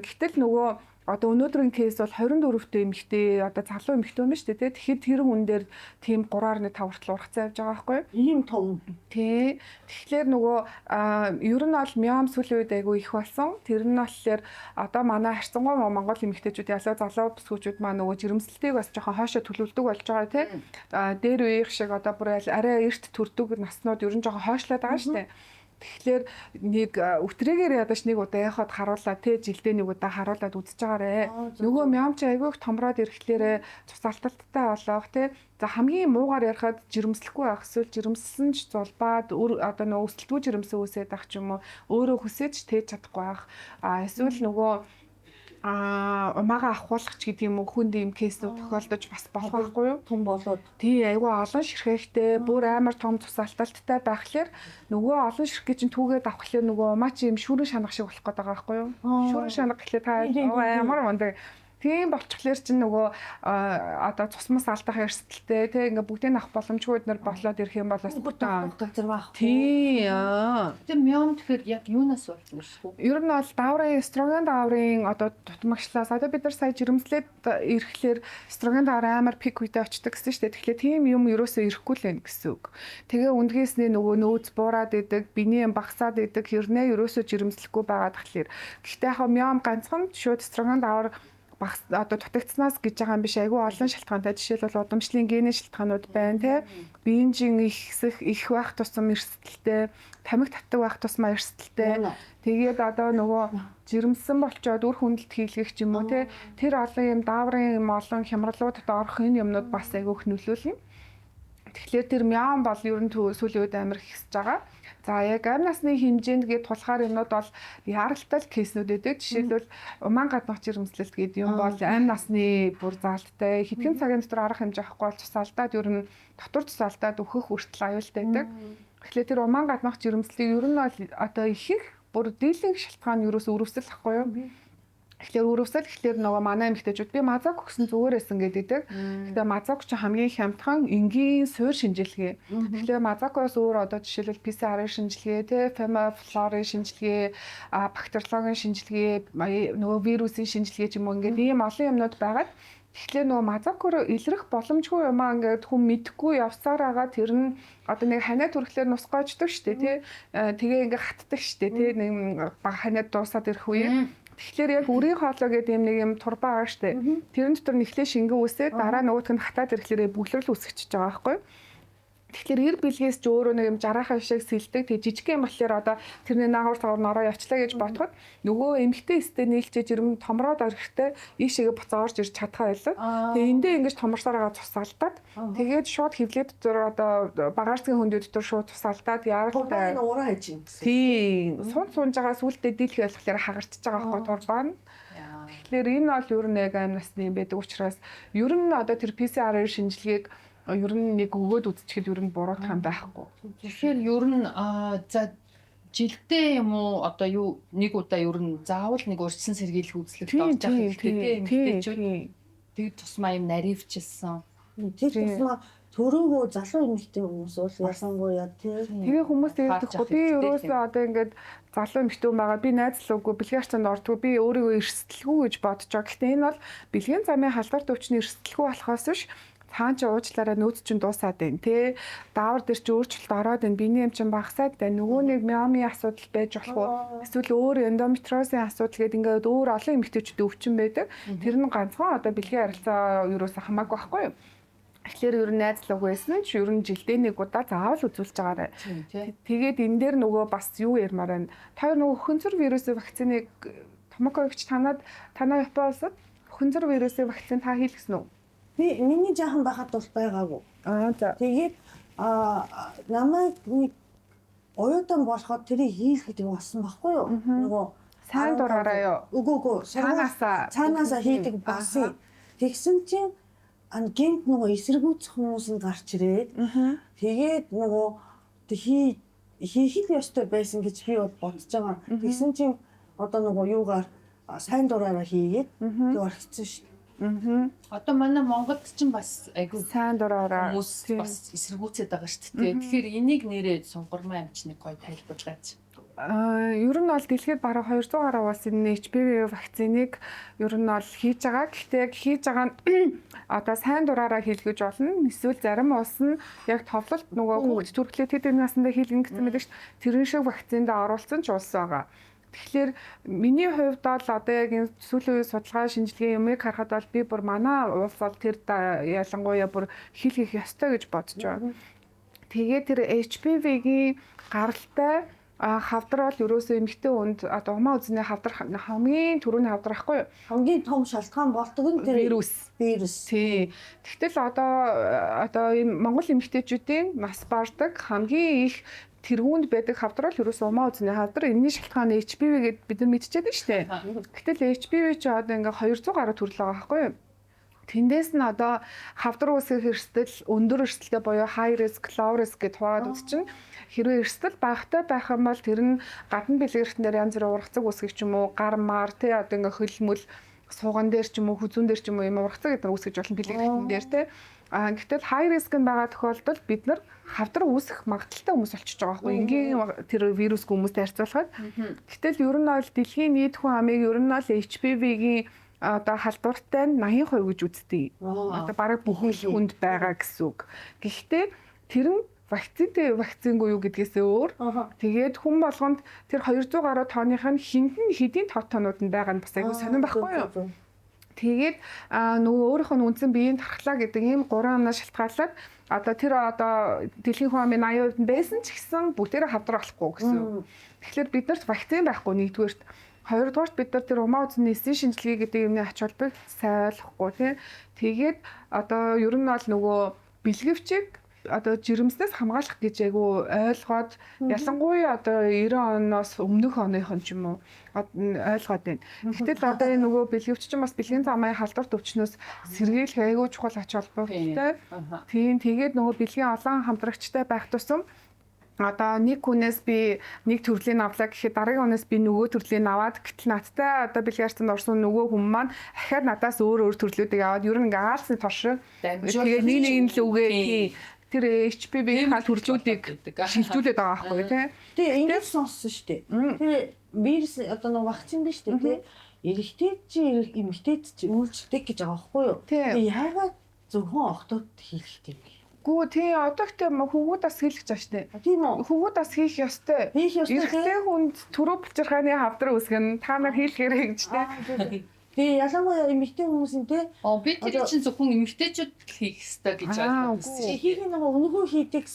Гэтэл нөгөө одоо өнөөдрийн кейс бол 24-т эмэгтэй одоо залуу эмэгтэй юм шүү дээ. Тэгэхээр тэр хүн дээр тийм 3.5 хүртэл ургацсан явж байгаа байхгүй. Ийм том. Тий. Тэгэхээр нөгөө ер нь бол мям сүүлийн үед айгүй их болсон. Тэр нь болохоор одоо манай харьцангуй Монгол эмэгтэйчүүд ялуу залуу бүсгүүчүүд маань нөгөө жирэмслэлтийг бас жоохон хоошо төлөвлөдөг болж байгаа тий. Дээр үеих шиг одоо бүр арай эрт төрдөг наснууд ер нь жоохон хоошлоод байгаа шүү дээ. Тэгэхээр нэг өтрээгээр ядаж нэг удаа яхад харууллаа тий жилдээ нэг удаа харуулад үзэж байгаарэ. Нөгөө мям чи айгүйх томроод ирэхлээрээ цус алталттай болоох тий. За хамгийн муугаар ярихад жирэмслэхгүй байх эсвэл жирэмссэн ч зулбаад одоо нөгөө өсөлтгүй жирэмсэн үсээд ах ч юм уу өөрөө хүсэж тээж чадахгүй байх. Эсвэл нөгөө умаага ахуулах ч гэдэг юм уу хүнд ийм кейснүүд тохиолдож бас болох байхгүй юу? Том болоод тий айгүй олон ширхэгтэй бүр амар том тусаалталтай байхлаар нөгөө олон ширхэг чинь түүгээд авахлаар нөгөө умаа чи юм шүүрэн шанах шиг болох гээд байгаа байхгүй юу? Шүүрэн шанах гэхлээр та ямар мундаг тийм болчихлоор чинь нөгөө одоо цусмас алдах эрсдэлтэй тий ингээ бүгдийг авах боломжгүй нар болоод ирэх юм бол бас бүтэн газар байх. тий Тэр мям тэгэхээр яг юунаас болсон шүү? Ер нь бол дааврын эстроген дааврын одоо дутмагчлаас одоо бид нар сая жирэмслээд ирэхлээр эстроген даавар амар пик үедээ очдог гэсэн шүү дээ. Тэгэхээр тийм юм ерөөсөө ирэхгүй л байх гэсэн үг. Тэгээ үндгээснээ нөгөө нөөц буураад идэг, биений юм багасаад идэг хэрнээ ерөөсөө жирэмслэхгүй байгаад тахлаар. Гэхдээ яг мям ганцхан шууд эстроген даавар одоо дутагдсанаас гэж байгаа юм биш айгүй олон шалтгаантай жишээлбэл удамшлын генийн шалтгаанууд байна тий биенжин их байх тусам эрсдэлтэй тамхи татдаг байх тусмаа эрсдэлтэй тэгээд одоо нөгөө жирэмсэн болчоод үр хүндэлт хийлгэх ч юм уу тий тэр олон юм дааврын юм олон хямралуудад орох энэ юмнууд бас айгүйх нөлөөлнө. Тэгэхээр тэр мям бол ер нь сүүлийн үед амар ихсэж байгаа. За яг амь насны хэмжээнд гээд тулахаар юмнууд бол яралтай кейснүүд өгдөг. Жишээлбэл умаан гаднах жирэмслэлт гэдэг юм бол амь насны бүр заалттай хэдхэн цагийн дотор арга хэмжээ авахгүй бол тусаалдаад ер нь дотор тусаалдаад өөхөх хүртэл аюултай байдаг. Тэгэхээр тэр умаан гаднах жирэмслэлийг ер нь бол одоо ихэнх бүр дийлэнх шалтгаан нь ерөөс өрөвсөл ахгүй юу? Тэгэхээр өрөвсөл гэхлээр нөгөө манай эмэгтэйчүүд би мазок өгсөн зүгээр байсан гэдэг. Тэгэхээр мазок ч хамгийн хямдхан энгийн суур шинжилгээ. Тэгэхээр мазокоос өөр одоо жишээлбэл PCR-ын шинжилгээ, тэ фемофлорын шинжилгээ, бактериологийн шинжилгээ, нөгөө вирусын шинжилгээ ч юм уу ингээд ийм олон юмнууд байгаад тэгэхээр нөгөө мазокоор илрэх боломжгүй юмаа ингээд хүн мэдэхгүй явсаар байгаа тэр нь одоо нэг ханиад төрөхлөөр нус гоождөг штэ тий. Тэгээ ингээд хатдаг штэ тий. Нэг ханиад дуусаад ирэх үе. Тэгэхээр яг үрийн хоолой гэдэг юм нэг юм турбаа байгаа штэ. Тэрэн дотор нэхлээ шингэн үсээд дараа нөгөөх нь хатаад ирэхлээрээ бүглэрэл үсгэж байгаа байхгүй. Тэгэхээр эр бэлгээс ч өөрөө нэг юм жараахан шиг сэлдэг. Тэг жижиг юм болохоор одоо тэрний наагур цагаар нороо явчлаа гэж бодоход нөгөө эмхтэй эстэй нийлчээж ирэн томроод ирэхтэй ийшээгээ буцаа орж ирж чадхаа байлаа. Тэг эндээ ингэж томорсоор байгаа тусаалдаад тэгээд шууд хөвлөд дотор одоо багаарцгийн хөндөд дотор шууд тусаалдаад яаралтай ураа хийж юм гэсэн. Тийм. Сунж байгаа сүултээ дийлэх болохоор хагарчж байгаа байхгүй турбаа. Тэгэхээр энэ бол ер нь яг амь насны байдаг учраас ер нь одоо тэр PCR-ын шинжилгээг ер нь нэг өгөөд үзчихэл ер нь буруутах юм байхгүй. Тэгэхээр ер нь за жилдээ юм уу одоо юу нэг удаа ер нь заавал нэг урьдчилан сэргийлэх үзлэгт орж явах хэрэгтэй тийм эмэгтэйчүүд тэг тусмаа юм наривчилсан. Тэр тусмаа төрөөгөө залуу эмэгтэй хүмүүс бол ялангуяа тий. Тэгээ хүмүүс ярьдаггүй би ерөөсөө одоо ингээд залуу эмэгтэй хүн байгаа би найзлуугүй бэлгийн арцанд ордгүй би өөрийгөө эрсдэлгүй гэж бодож байгаа. Гэхдээ энэ бол бэлгийн замын халдварт өвчний эрсдэлгүй болохоос биш цаан чи уучлаарай нөөц чинь дуусаад байна тий. Даавар дээр чи өөрчлөлт ороод байна. Биений юм чинь багасаад байна. Нөгөө нэг мяамын асуудал байж болох уу? Эсвэл өөр эндометриозын асуудал гэдэг ингээд өөр олон эмэгтэйчүүд өвчин байдаг. Тэр нь ганцхан одоо бэлгийн харилцаа ерөөсөө хамаагүй байхгүй юу? Тэгэхээр ер нь найзлаг байсан ч ер нь жилдээ нэг удаа заавал үзүүлж байгаарай. Тэгээд энэ дээр нөгөө бас юу ярмаар байна. Та нөгөө хөнцөр вирусын вакциныг Томокоогч танаа Япон улсад хөнцөр вирусын вакцин та хийлгэсэн үү? Миний жаахан байхад бол байгаагүй. За. Тэгээд намайг нэг оюутан болоход тэрийг хийх гэдэг болсон байхгүй юу? Нөгөө сайн дураараа юу? Үгүй цаанаасаа хийдэг болсон. Тэгсэн чинь гэнт нөгөө эсэргүүцэх хүмүүс нь гарч ирээд тэгээд нөгөө хийх ёстой байсан гэж би бодож байгаа. Тэгсэн чинь одоо нөгөө юугаар сайн дураараа хийгээд тэг орчихсон шүү. Одоо манай Монголд ч бас айгүй сайн дураараа хүмүүс бас эсэргүүцээд байгаа шүү дээ. Тэгэхээр энийг нэрээ сонгормын амчныг гоё тайлбарлаж гаач. Ер нь бол дэлхийд бараг 200 гаруй улс энэ HPV вакциныг ер нь бол хийж байгаа. Гэхдээ хийж байгаа нь одоо сайн дураараа хийлгэж болно. Эсвэл зарим улс нь яг товлолт нөгөө хүүхд төрөлхлөө тэд наснда хийлгэн гэсэн мэт шүү. Тэрэн шиг вакцинд оруулсан ч улс байгаа. Тэгэхээр миний хувьд бол одоо яг энэ сүүлийн үеийн судалгаа шинжилгээ юмыг харахад бол би бүр манай улс бол тэр ялангуяа бүр хийлгэх ёстой гэж бодож байгаа. Тэгээд тэр HPV-гийн гаралтай хавдар бол ерөөсөө эмэгтэй хүнд одоо умаа үзний хавдар хамгийн түрүүний хавдар ахгүй юу? Хамгийн том шалтгаан болдог нь тэр вирус. Тий. Тэгтэл одоо энэ Монгол эмэгтэйчүүдийн нас бардаг хамгийн их тэргуунд байдаг хавдар бол ерөөсөө умаа үзний хавдар. Энэний шалтгаан нь HPV гэдээ бид нар мэдчихэдэг шүү дээ. Гэтэл HPV ч одоо ингээ 200 гаруй төрөл байгаа хгүй юу? Тэндээс нь одоо хавдар үүсгэх эрсдэл өндөр эрсдэлтэй буюу high risk, low risk гэдээ хуваад үзчихнэ. Хэрвээ эрсдэл багтай байх юм бол тэр нь гадна бэлгэрхтнээр янз бүрийн ургацаг үүсгэх ч юм уу, гар мар тий одоо ингээ хөлмөл сууган дээр ч юм уу, хүзүүн дээр ч юм уу юм ургацаг гэдэг нь үүсгэж болно бэлгэрхтэн дээр тий. Гэтэл high risk нь байгаа тохиолдолд бид нар хавдар үүсэх магадaltaй хүмүүс болчихж байгаа байхгүй энгийн тэр вирусгүй хүмүүстэй харьцуулахад. Гэтэл ер нь бол дэлхийн нийт хүн амыг ер нь бол HPV-гийн одоо халдвартай 80% гэж үздэг. Одоо бараг бүхэн хүнд байгаа гэсэн үг. Гэхдээ тэр нь вакцингүй юу гэдгээсээ өөр. Тэгээд хүн болгонд тэр 200 гаруй тооных нь хэдийн тонууд нь байгаа нь бас айгүй сонирн байхгүй юу? Тэгээд нөгөө өөрийнх нь үндсэн биеийн тархлаа гэдэг ийм 3 амнаас шалтгаалаад одоо дэлхийн хүн амын 80% нь байсан ч гэсэн бүгдээрээ хавдар болохгүй гэсэн. Тэгэхээр бид нарт вакцин байхгүй нэгдүгээрт. Хоёрдугаарт бид нар тэр умаа үзний эсийн шинжилгээ гэдэг юмны ач холбогдолд сайлахгүй тий. Тэгээд одоо ер нь бол нөгөө бэлгэвчийг одоо жирэмснээс хамгаалах гэж айгу ойлгоод ялангуяа одоо 90 оноос өмнөх оных нь ч юм уу ойлгоод байна. Гэтэл одоо энэ нөгөө бэлгэвч чинь бас бэлгийн замын халдварт өвчнөөс сэргийлэх айгу чухал ач холбогдолтой. Тийм тэгээд нөгөө бэлгийн олон хамтрагчтай байх тусам одоо нэг хүнээс би нэг төрлийн авлаа гэхэд дараагийн хүнээс би нөгөө төрлийн аваад гэтэл надтай одоо бэлгээрцэнд орсон нөгөө хүн маань ахаад надаас өөр төрлүүдийг аваад ер нь ингээ аалсны торш тэгээд нэг л үгээ тэр HPV-ийн төрлүүдийг шилжүүлээд байгаа байхгүй тий. Тэгээ ингэж сонссон шүү дээ. Тэгээ вирус одоо нэг вакцин дээ шүү дээ тий. Эрэгтэй чи эмэгтэйд чи үйлчлдэг гэж байгаа байхгүй юу? Тэгээ яагаад зөвхөн охтод хийх юм бэ? Гүү тий одоо ихтэй хөвгүүдээс хийлгэж байгаа шүү дээ. Тийм үү? Хөвгүүдээс хийх ёстой. Эрэгтэй хүнд түрүү булчирхааны хавдар үүсгэн та нар хийлгээрэй гэж тий. Тэгээ ялангуяа эмэгтэй хүмүүсийн тий. Би тэр чинь зөвхөн эмэгтэйчүүд хийх ёстой гэж ойлгож байна. Хийх нэг өнгөө хийдэг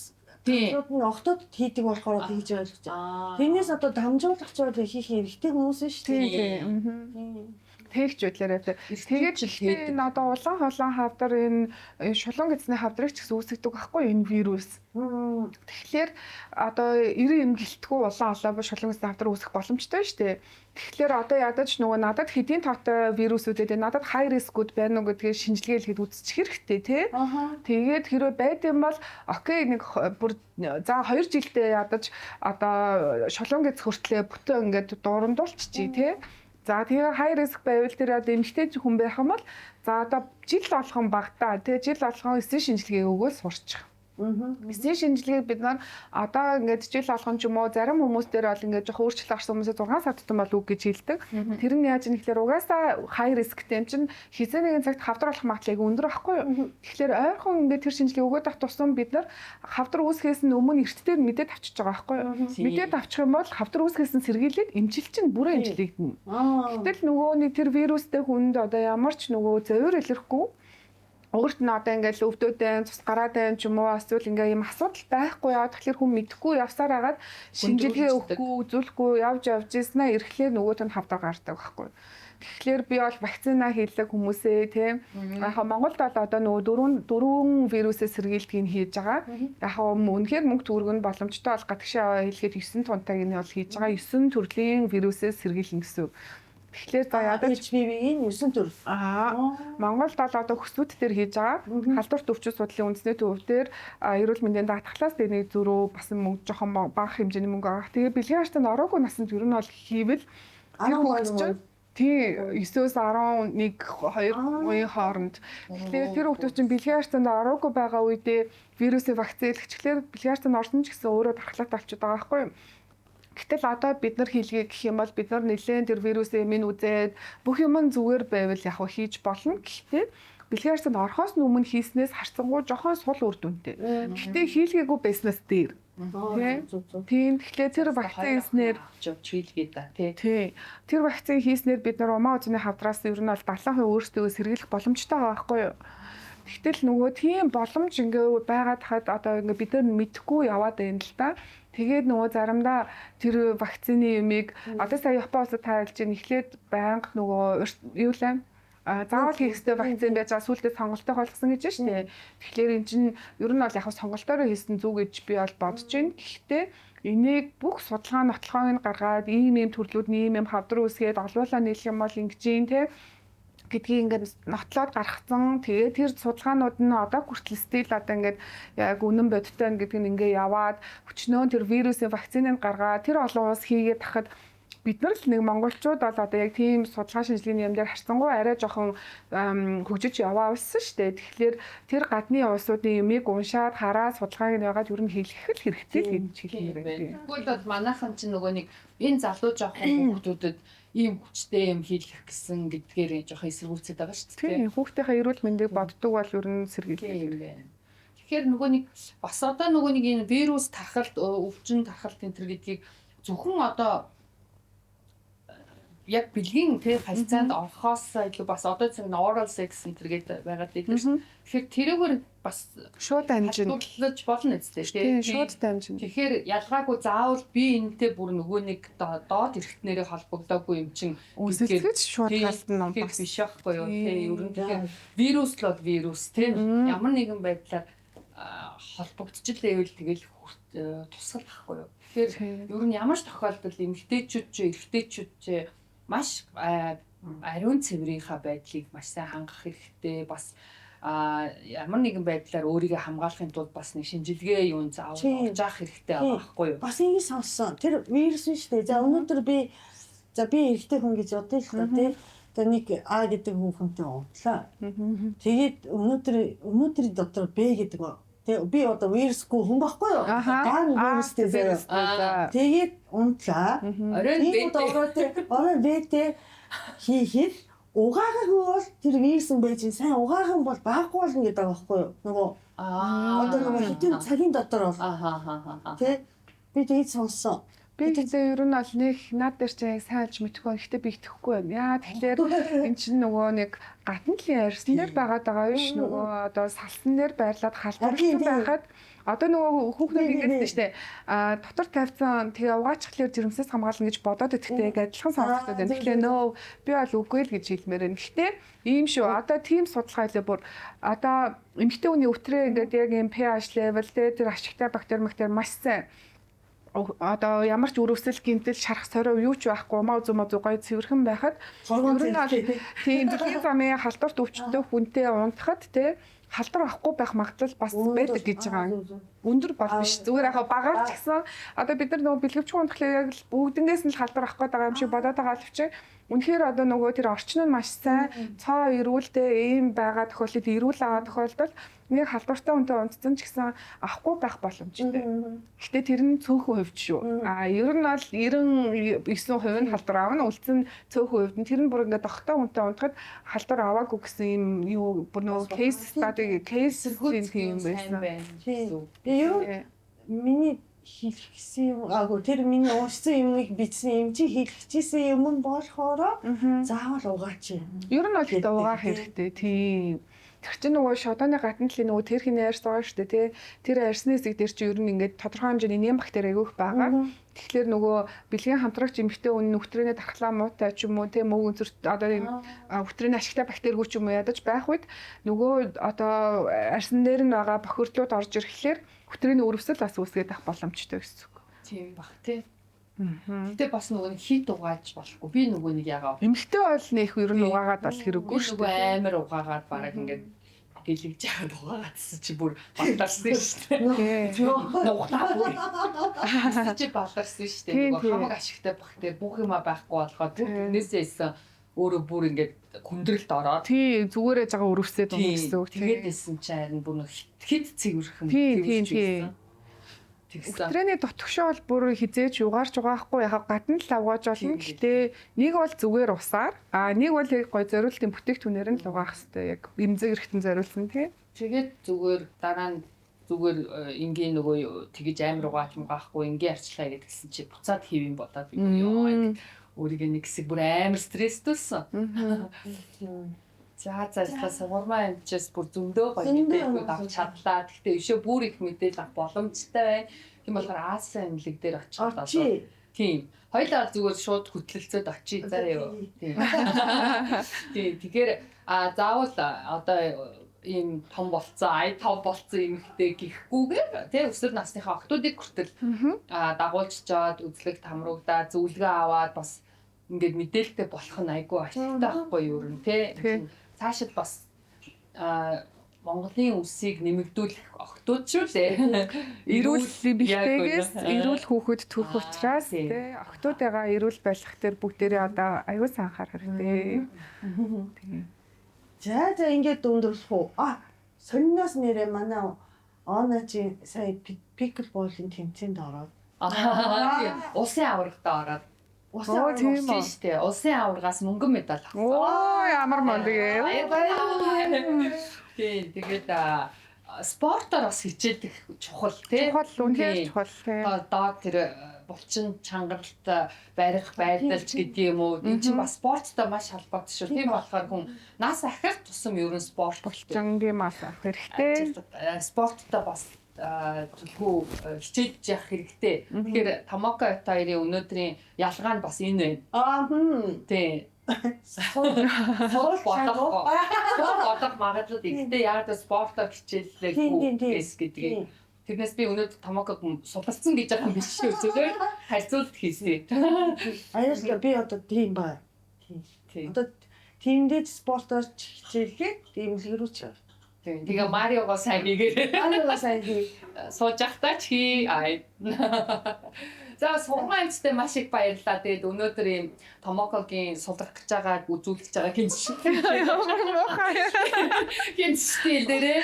төлөвд нь октод хийдэг болохоор хийж ойлгож байгаа. Тэрнээс одоо дамжуулах чад хийх эрэгтэй хүмүүс шүү дээ. Тэгж байдлаараа тэгээд энэ одоо улаан холон хавдар энэ шулуун гэзний хавдрыг ч гэсэн үүсгдэг байхгүй энэ вирус. Тэгэхээр одоо 90 эмгэлтгүй улаан холон шулуун гэзний хавдар үүсэх боломжтой шүү дээ. Тэгэхээр одоо ядаж нөгөө надад хэдийн тоотой вирусүүдээ надад high risk-үүд байна уу гэдгийг шинжилгээ хийхэд үзчих хэрэгтэй тий. Тэгээд хэрвээ байд юм бол окей нэг бүр за 2 жилдээ ядаж одоо шулуун гэз хүртлээ бүтэн ингээд дурандуулчих тий. За тэгээ high risk байвал тэр одоо эмэгтэй хүн байх юм бол за одоо жил болгон багтаа тэгээ жил болгон 9 шинжилгээ өгөөл сурчих. 9 шинжилгээ бид нар одоо ингээд жил болгон ч юм уу зарим хүмүүс дээр бол ингээд жоох өөрчлөлт гарсан хүмүүсээ 6 сар тутам бол үг гэж хэлдэг. Тэр нь яаж юм гэхээр угаасаа high riskтэй юм чинь хизээ нэгэн цагт хавдар болох магадлал өндөр байхгүй юу? Тэгэхээр ойрхон ингээд тэр шинжилгээ өгөөд авах тусам бид нар хавдар үүсгэхээс нь өмнө эрт дээр мэдээд авчиж байгаа байхгүй юу? Мэдээд авчих юм бол хавдар үүсгэхээс нь сэргийлээд эмчил чинь бүрэн эмчилэгдэнэ. Гэтэл нөгөө нэг тэр вирустэй хүнд одоо ямар ч нөгөө зовир илэрхгүй өөрт нь одоо ингээл өвдөөдэн цус гараадан ч юм уу эсвэл ингээл юм асуудал байхгүй яа тэгэхээр хүн мэдэхгүй явсаар хагаад шинжилгээ өгөхгүй үзүүлэхгүй явж ирснээр ирэхлээр нөгөөт нь хавдар гардаг байхгүй. Тэгэхээр би бол вакцина хийлэг хүмүүсээ тийм яг Монголд бол одоо нөгөө дөрвөн вирусээс сэргийлтгийг хийж байгаа. Яг үнэхээр мөнгө төгрөг нь боломжтой бол гадагшаа аваа хэлгээд 9 тунтайг нь бол хийж байгаа. 9 төрлийн вирусээс сэргийлнэ гэсэн. Тэгэхээр за ядаж HPV-ийн 9 төр. Монголд бол одоо хөсвүүд дээр хийж байгаа. Халдварт өвчин судлалын үндэсний төв дээр эрүүл мэндийн даатгалаас дэний зөрүү бас мөнгө жоохон бага хэмжээний мөнгө авах. Тэгээ бэлгийн аштанд ороогүй насанд ер нь бол хийвэл тэр хөвгч тий 9-өөс 11 2 үеийн хооронд. Тэгэхээр тэр хүмүүс чинь бэлгийн аштанд ороогүй байгаа үедээ вирусын вакцины илгэчихлээр бэлгийн аштанд орсон ч гэсэн өөрөө дархлаатай болчиход байгаа байхгүй юу? Гэтэл одоо бид нар хийлгээ гэх юм бол бид нар нэлээд тэр вирусын эмийн үзээд бүх юм зүгээр байвал яг хийж болно. Гэхдээ бэлгийн аштанд орохоос өмнө хийснээс харцангуй жоохон сул үр дүнтэй. Гэхдээ хийлгээгүй байснаас дээр. Тийм тэгэхээр тэр вакцины хийснээр хийлгээ да тий. Тэр вакцины хийснээр бид нар умаа үзний хавдраас ер нь бол 70% өөрсдөө сэргийлэх боломжтой байгаа байхгүй юу? Гэтэл нөгөө тийм боломж ингээ байгаад хаад одоо ингээ бид нар мэдэхгүй яваад байна л да. Тэгээд нөгөө заримдаа тэр вакцины юмыг одоо сая Япон улсад тайлж ийн эхлээд байнга нөгөө юу лээ заавал хийх ёстой вакцин байж байгаа сүүлдээ сонголттой болгосон гэж байна шүү дээ. Тэгэхээр эн чинь ер нь бол яг сонголтоороо хийсэн зүг гэж би бол бодож байна. Гэхдээ энийг бүх судалгаа нотлохыг гаргаад ийм төрлүүд ийм хавдар үсгээд олуулаа нийлэх юм бол ингэж юм те гэдгийг ингээд нотлоод гаргацсан. Тэгээд тэр судалгаанууд нь одоо хүртэл стил одоо ингээд яг үнэн бодиттой гэдг нь ингээд яваад өчнөө тэр вирусын вакциныг гаргаад тэр олон улс хийгээд тахад бид нар л нэг монголчууд бол одоо яг тийм судалгаа шинжилгээний юм дээр харцсангуй арай жоохон хөгжиж яваа болсон шүү дээ. Тэгэхээр тэр гадны улсуудын юмыг уншаад хараад судалгааг нь яагаад ер нь хийх хэрэгтэй гэж хэлмээр байна. Тэгвэл бол манайхан ч нөгөө нэг энэ залуу жоохон хүмүүсүүдэд ийм хүчтэй юм хийлгэх гэсэн гэдгээр жоохон эсэргүүцээд байгаа шүү дээ. Тийм хүүхдийнхээ эрүүл мэндийг боддог бол ер нь сэргийлэх юм байна. Тэгэхээр нөгөө нэг бас одоо нөгөө нэг энэ вирус тархалт, өвчин тархалт энэ төр гэдгийг зөвхөн одоо яг бэлгийн тэр харьцаанд орохоос илүү бас одоо цаг oral sex энэ төргээд байгаад байдаг шүү. Тэгэхээр тэрүүгээр бас шууд дамжина. Хадгалж болно үстэй тийм. Шууд дамжина. Тэгэхээр ялгаагүй заавал би энэтэй бүр нөгөө нэг доод эрхтнэрээ холбогдоогүй юм чин үсэлгэж шууд халтна бас биш байхгүй юу тийм. Ер нь тэгэхээр вирус л бол вирус тийм. Ямар нэгэн байдлаар холбогдчихлээ тэгэл тусгал байхгүй юу. Тэгэхээр ер нь ямар ч тохиолдолд эмэгтэйчүүд ч эрэгтэйчүүд ч маш ариун цэврийнхаа байдлыг маш сайн хангах хэрэгтэй. Бас ямар нэгэн байдлаар өөрийгөө хамгаалахын тулд бас нэг шинжилгээ юун заавал олж авах хэрэгтэй байгаа байхгүй юу? Бас ингэ сонссон. Тэр вирус нь шүү дээ. За өнөөдөр би эрэгтэй хүн гэж бодъё л та тий. Тэгээ нэг А гэдэг хүүхэнтэй уудлаа. Тэгээд өнөөдөр дотор Б гэдэг тэгээ би одоо вирусгүй хүн байхгүй юу? Вирустэй заяа. Тэгээд унтлаа. Орой бэтэ хийхэд угаахан бол тэр вирус байж сайн угаахан бол баггүй болно гэдэг байгаа байхгүй юу? Нөгөө одоо нөгөө хитэн цагийн дотор бол тий би тэгээд сонссон. Би тэгээ ер нь бол нэг над дээр чи яг сайн алж мэдхгүй. Гэхдээ би итгэхгүй байна. Яа тэгэхээр эн чинь нөгөө нэг гадна талын арьсан дээр байгаад байгаа биш нөгөө одоо салсан дээр байрлаад халдварлсан байхад одоо нөгөө хүүхнүүд ингэдэг шүү дээ. Дотор тавьсан тэгээ угаачихлаар жирэмсээс хамгаална гэж бодоод итгэдэг яг адилхан сонсогдоод байна. Тэгэхээр нөө би бол үгүй л гэж хэлмээр байна. Гэхдээ ийм шүү. Одоо team судалгаа хэлээ бүр одоо эмэгтэй хүний өвтрээ ингээд яг юм pH level дээр ашигтай бактери маш сайн одоо ямар ч өрөвсөл гинтэл шарах сорив юу ч байхгүй маа зүм гоё цэвэрхэн байхад ер нь тийм дэлхийн замын халдварт өвчтөй хүнтэй унтахад те халдвар авахгүй байх магадлал бас байдаг гэж байгаа. Өндөр бол биш. Зүгээр яг багаар ч гэсэн одоо бид нар нөгөө бэлгэвчгүй унтахлаа яг л бүгднгээс нь л халдвар авах гээд байгаа юм шиг бодоод байгаа л чи. Үнэхээр одоо нөгөө тэр орчин нь маш сайн цоо эрүүлтэй ийм байгаа тохиолдолд эрүүл аваа тохиолдолд нэг халдвартай үнтэй унтсан ч гэсэн авахгүй байх боломжтой. Гэтэ тэр нь цөөхөн хувьд шүү. Ер нь бол 99% нь халдвар аавна. Үлдсэн цөөхөн хувьд нь тэр нь бүр ингээд дохтой үнтэй унтахад халдвар аваагүй гэсэн юм юу бүр нөгөө кейс стади кейс юм байсан. Тэгээ миний хийлгэсэн юм тэр миний ууссан юмыг бичсэн юм чи хийлгэжсэн юм болохоор заавал угаач. Ер нь бол ихтэй угаах хэрэгтэй. Тийм. Тэр чинь нөгөө шодооны гатналын нөгөө тэр хин арьс байгаа шүү дээ тий. Тэр арьсны хэсэг дээр чи ер нь ингээд тодорхой хэмжээний нэм бактери агиух байгаа. Тэгэхээр нөгөө бэлгийн хамтрагч эмэгтэй үнэ нүхтрээний тархлаа муутай ч юм уу тий мөг өнцөр одоо юм нүхтрээний ашигтай бактеригүй ч юм уу ядаж байх үед нөгөө одоо арьсан дээр нь байгаа бохирдлууд орж ирэхлээр нүхтрээний өрөвсөл бас үүсгээд ах боломжтой гэсэн үг. Тийм баг тий. Гэтэ бас нөгөө хит угааж болохгүй. Би нөгөө нэг ягаа. Эмэгтэй бол нэх ер нь угаагаад бол хэрэггүй шүү дээ. Амар угаагаад бараг ингээд гэлэгж яагаад угаагаадсэн чи бүр балдарсан шүү дээ. Нугтаа бүр. Чи балдарсан шүү дээ. Нөгөө хамаг ашигтай бактери бүх юма байхгүй болоход тэрнээсээ исэн өөрөө бүр ингээд хүндрэлд ороод. Тий, зүгээрээ жага өрөвсөд унах гэсэн үг. Тэгээд исэн чи харин бүр хит цэвэрх юм. Тийм. Өстрээний дотгошоо бол бүр хизээч угаарч угаахгүй яхаа гадна л авгааж болно. Гэтэ нэг бол зүгээр усаар нэг бол яг гой зориултын бүтээгдэхүүнээр нь л угаах хэрэгтэй. Яг эмзэг эрэхтэн зориулсан тий. Тэгээд зүгээр дараа нь зүгээр энгийн нөгөө тэгэж амар угааж мгаахгүй энгийн арчлаа гэдгсэн чи буцаад хийвэн бодоод би ёо өөрийгөө нэг хэсэг бүр амар стресстүүлсэн. За сургамаа амжаас бүр зөндөө гоё мэдээлэлүүд авч чадлаа. Гэхдээ ишээ бүр их мэдээлэл авах боломжтой байна. Тийм болохоор Азийн эмнэлэг дээр очиход одоо тийм. Хоёлаа зүгээр шууд хөтлөлцөөд очие заяа юу. Тийм. Тийм. Тэгэхээр заавал одоо ийм том болцсон, том болцсон эмэгтэй гихгүйгээр тий өсвөр насныхаа охтуудыг хүртэл дагуулж чаад үзлэг тамруудаа зөвлөгөө аваад бас ингээд мэдээлэлтэй болох нь айгүй аяттай байхгүй юу юм тий. Цаашид бас Монголын үсийг нэмэгдүүлэх охтууд шүү дээ. Эрүүл бихтэйгээс эрүүл хүүхэд төрөх учраас тий охтуудыгаа эрүүл байлгах төр бүгдээрээ одоо аюул анхаарах хэрэгтэй. За ингээд өндөрлөх үү? Сонноос нэрээ манай Оона чи сая пиклболын тэмцээнд ороод. Усын аврагтаа ороод. Тийм шүү дээ. Усын аврагаас мөнгөн медаль авсан. Оо ямар мондгээ. Тийм тэгээд спортоор бас хичээлдэх чухал тий. Чухал үнээр чухал тий. Одоо тэр булчин чангаралт барих байдалч гэдэг юм уу. Энэ чинь бас спорттой маш холбоотой шүү. Тийм болохоор хүн нас ахих тусам ерөн спорт булчингийн мас авах хэрэгтэй. Спорттой бас төлхөө хичээлж явах хэрэгтэй. Тэгэхээр Томоко хоёрын өнөөдрийн ялгаа нь бас энэ байна. Тийм. Спорт бодох магадлал ихтэй яг спортоор хичээллээгүй гэдгийг. Тэрнээс би өнөөдөр Томоког сулалцсан гэж байгаа юм биш шүү. Зүгээр харьцуулт хийсэн. Аяа би одоо тийм бай. Тийм. Одоо тиймдээ спортоор хичээлгээд имлгэрүүч. Тэгээ Мариого сайн хийгээ. Мариого сайн хий. Сууж ахтаа ч хий. За сургууль амттай маш их баярлалаа. Тэгээд өнөөдөр ийм Томокогийн сулрах гэж байгааг үзүүлж байгаа гиншил. Гиншил дээрээ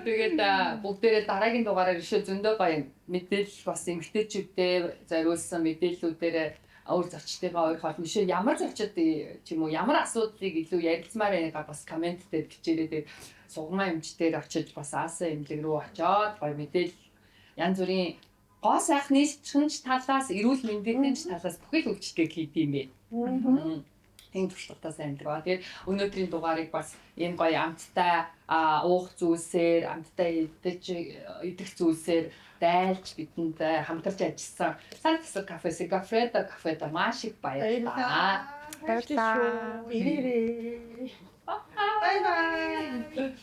тэгээд бүгдээрээ дараагийн дугаараар ишээ зөндөө гоё мэдээлэл бас эмгтээчүүдтэй зориулсан мэдээллүүдээр өөр зочдтойгоо өөр хол ишээ ямар зочид ч юм уу ямар асуудлыг илүү ярилцмаар байгааг бас комент дээр бичээрэй. Тэгээд сургууль амт дээр очиж бас Азийн эмнэлэг рүү очиод гоё мэдээлэл янз бүрийн гоо сайхны ч талаас эрүүл мэндийн ч талаас бүхэл хөгжлөлтийг хийдэм бэ. Тийм туршлагатаас амжилтгаа. Тэгээд өнөөдрийн дугаарыг бас ийм гоё амттай уух зүйлсээр, амттай идэх зүйлсээр дайлж бидэнд хамтарч ажилласан Сан Тасар кафе Сигафреда кафеда маш их баярлалаа. Баярлалаа. Бай бай.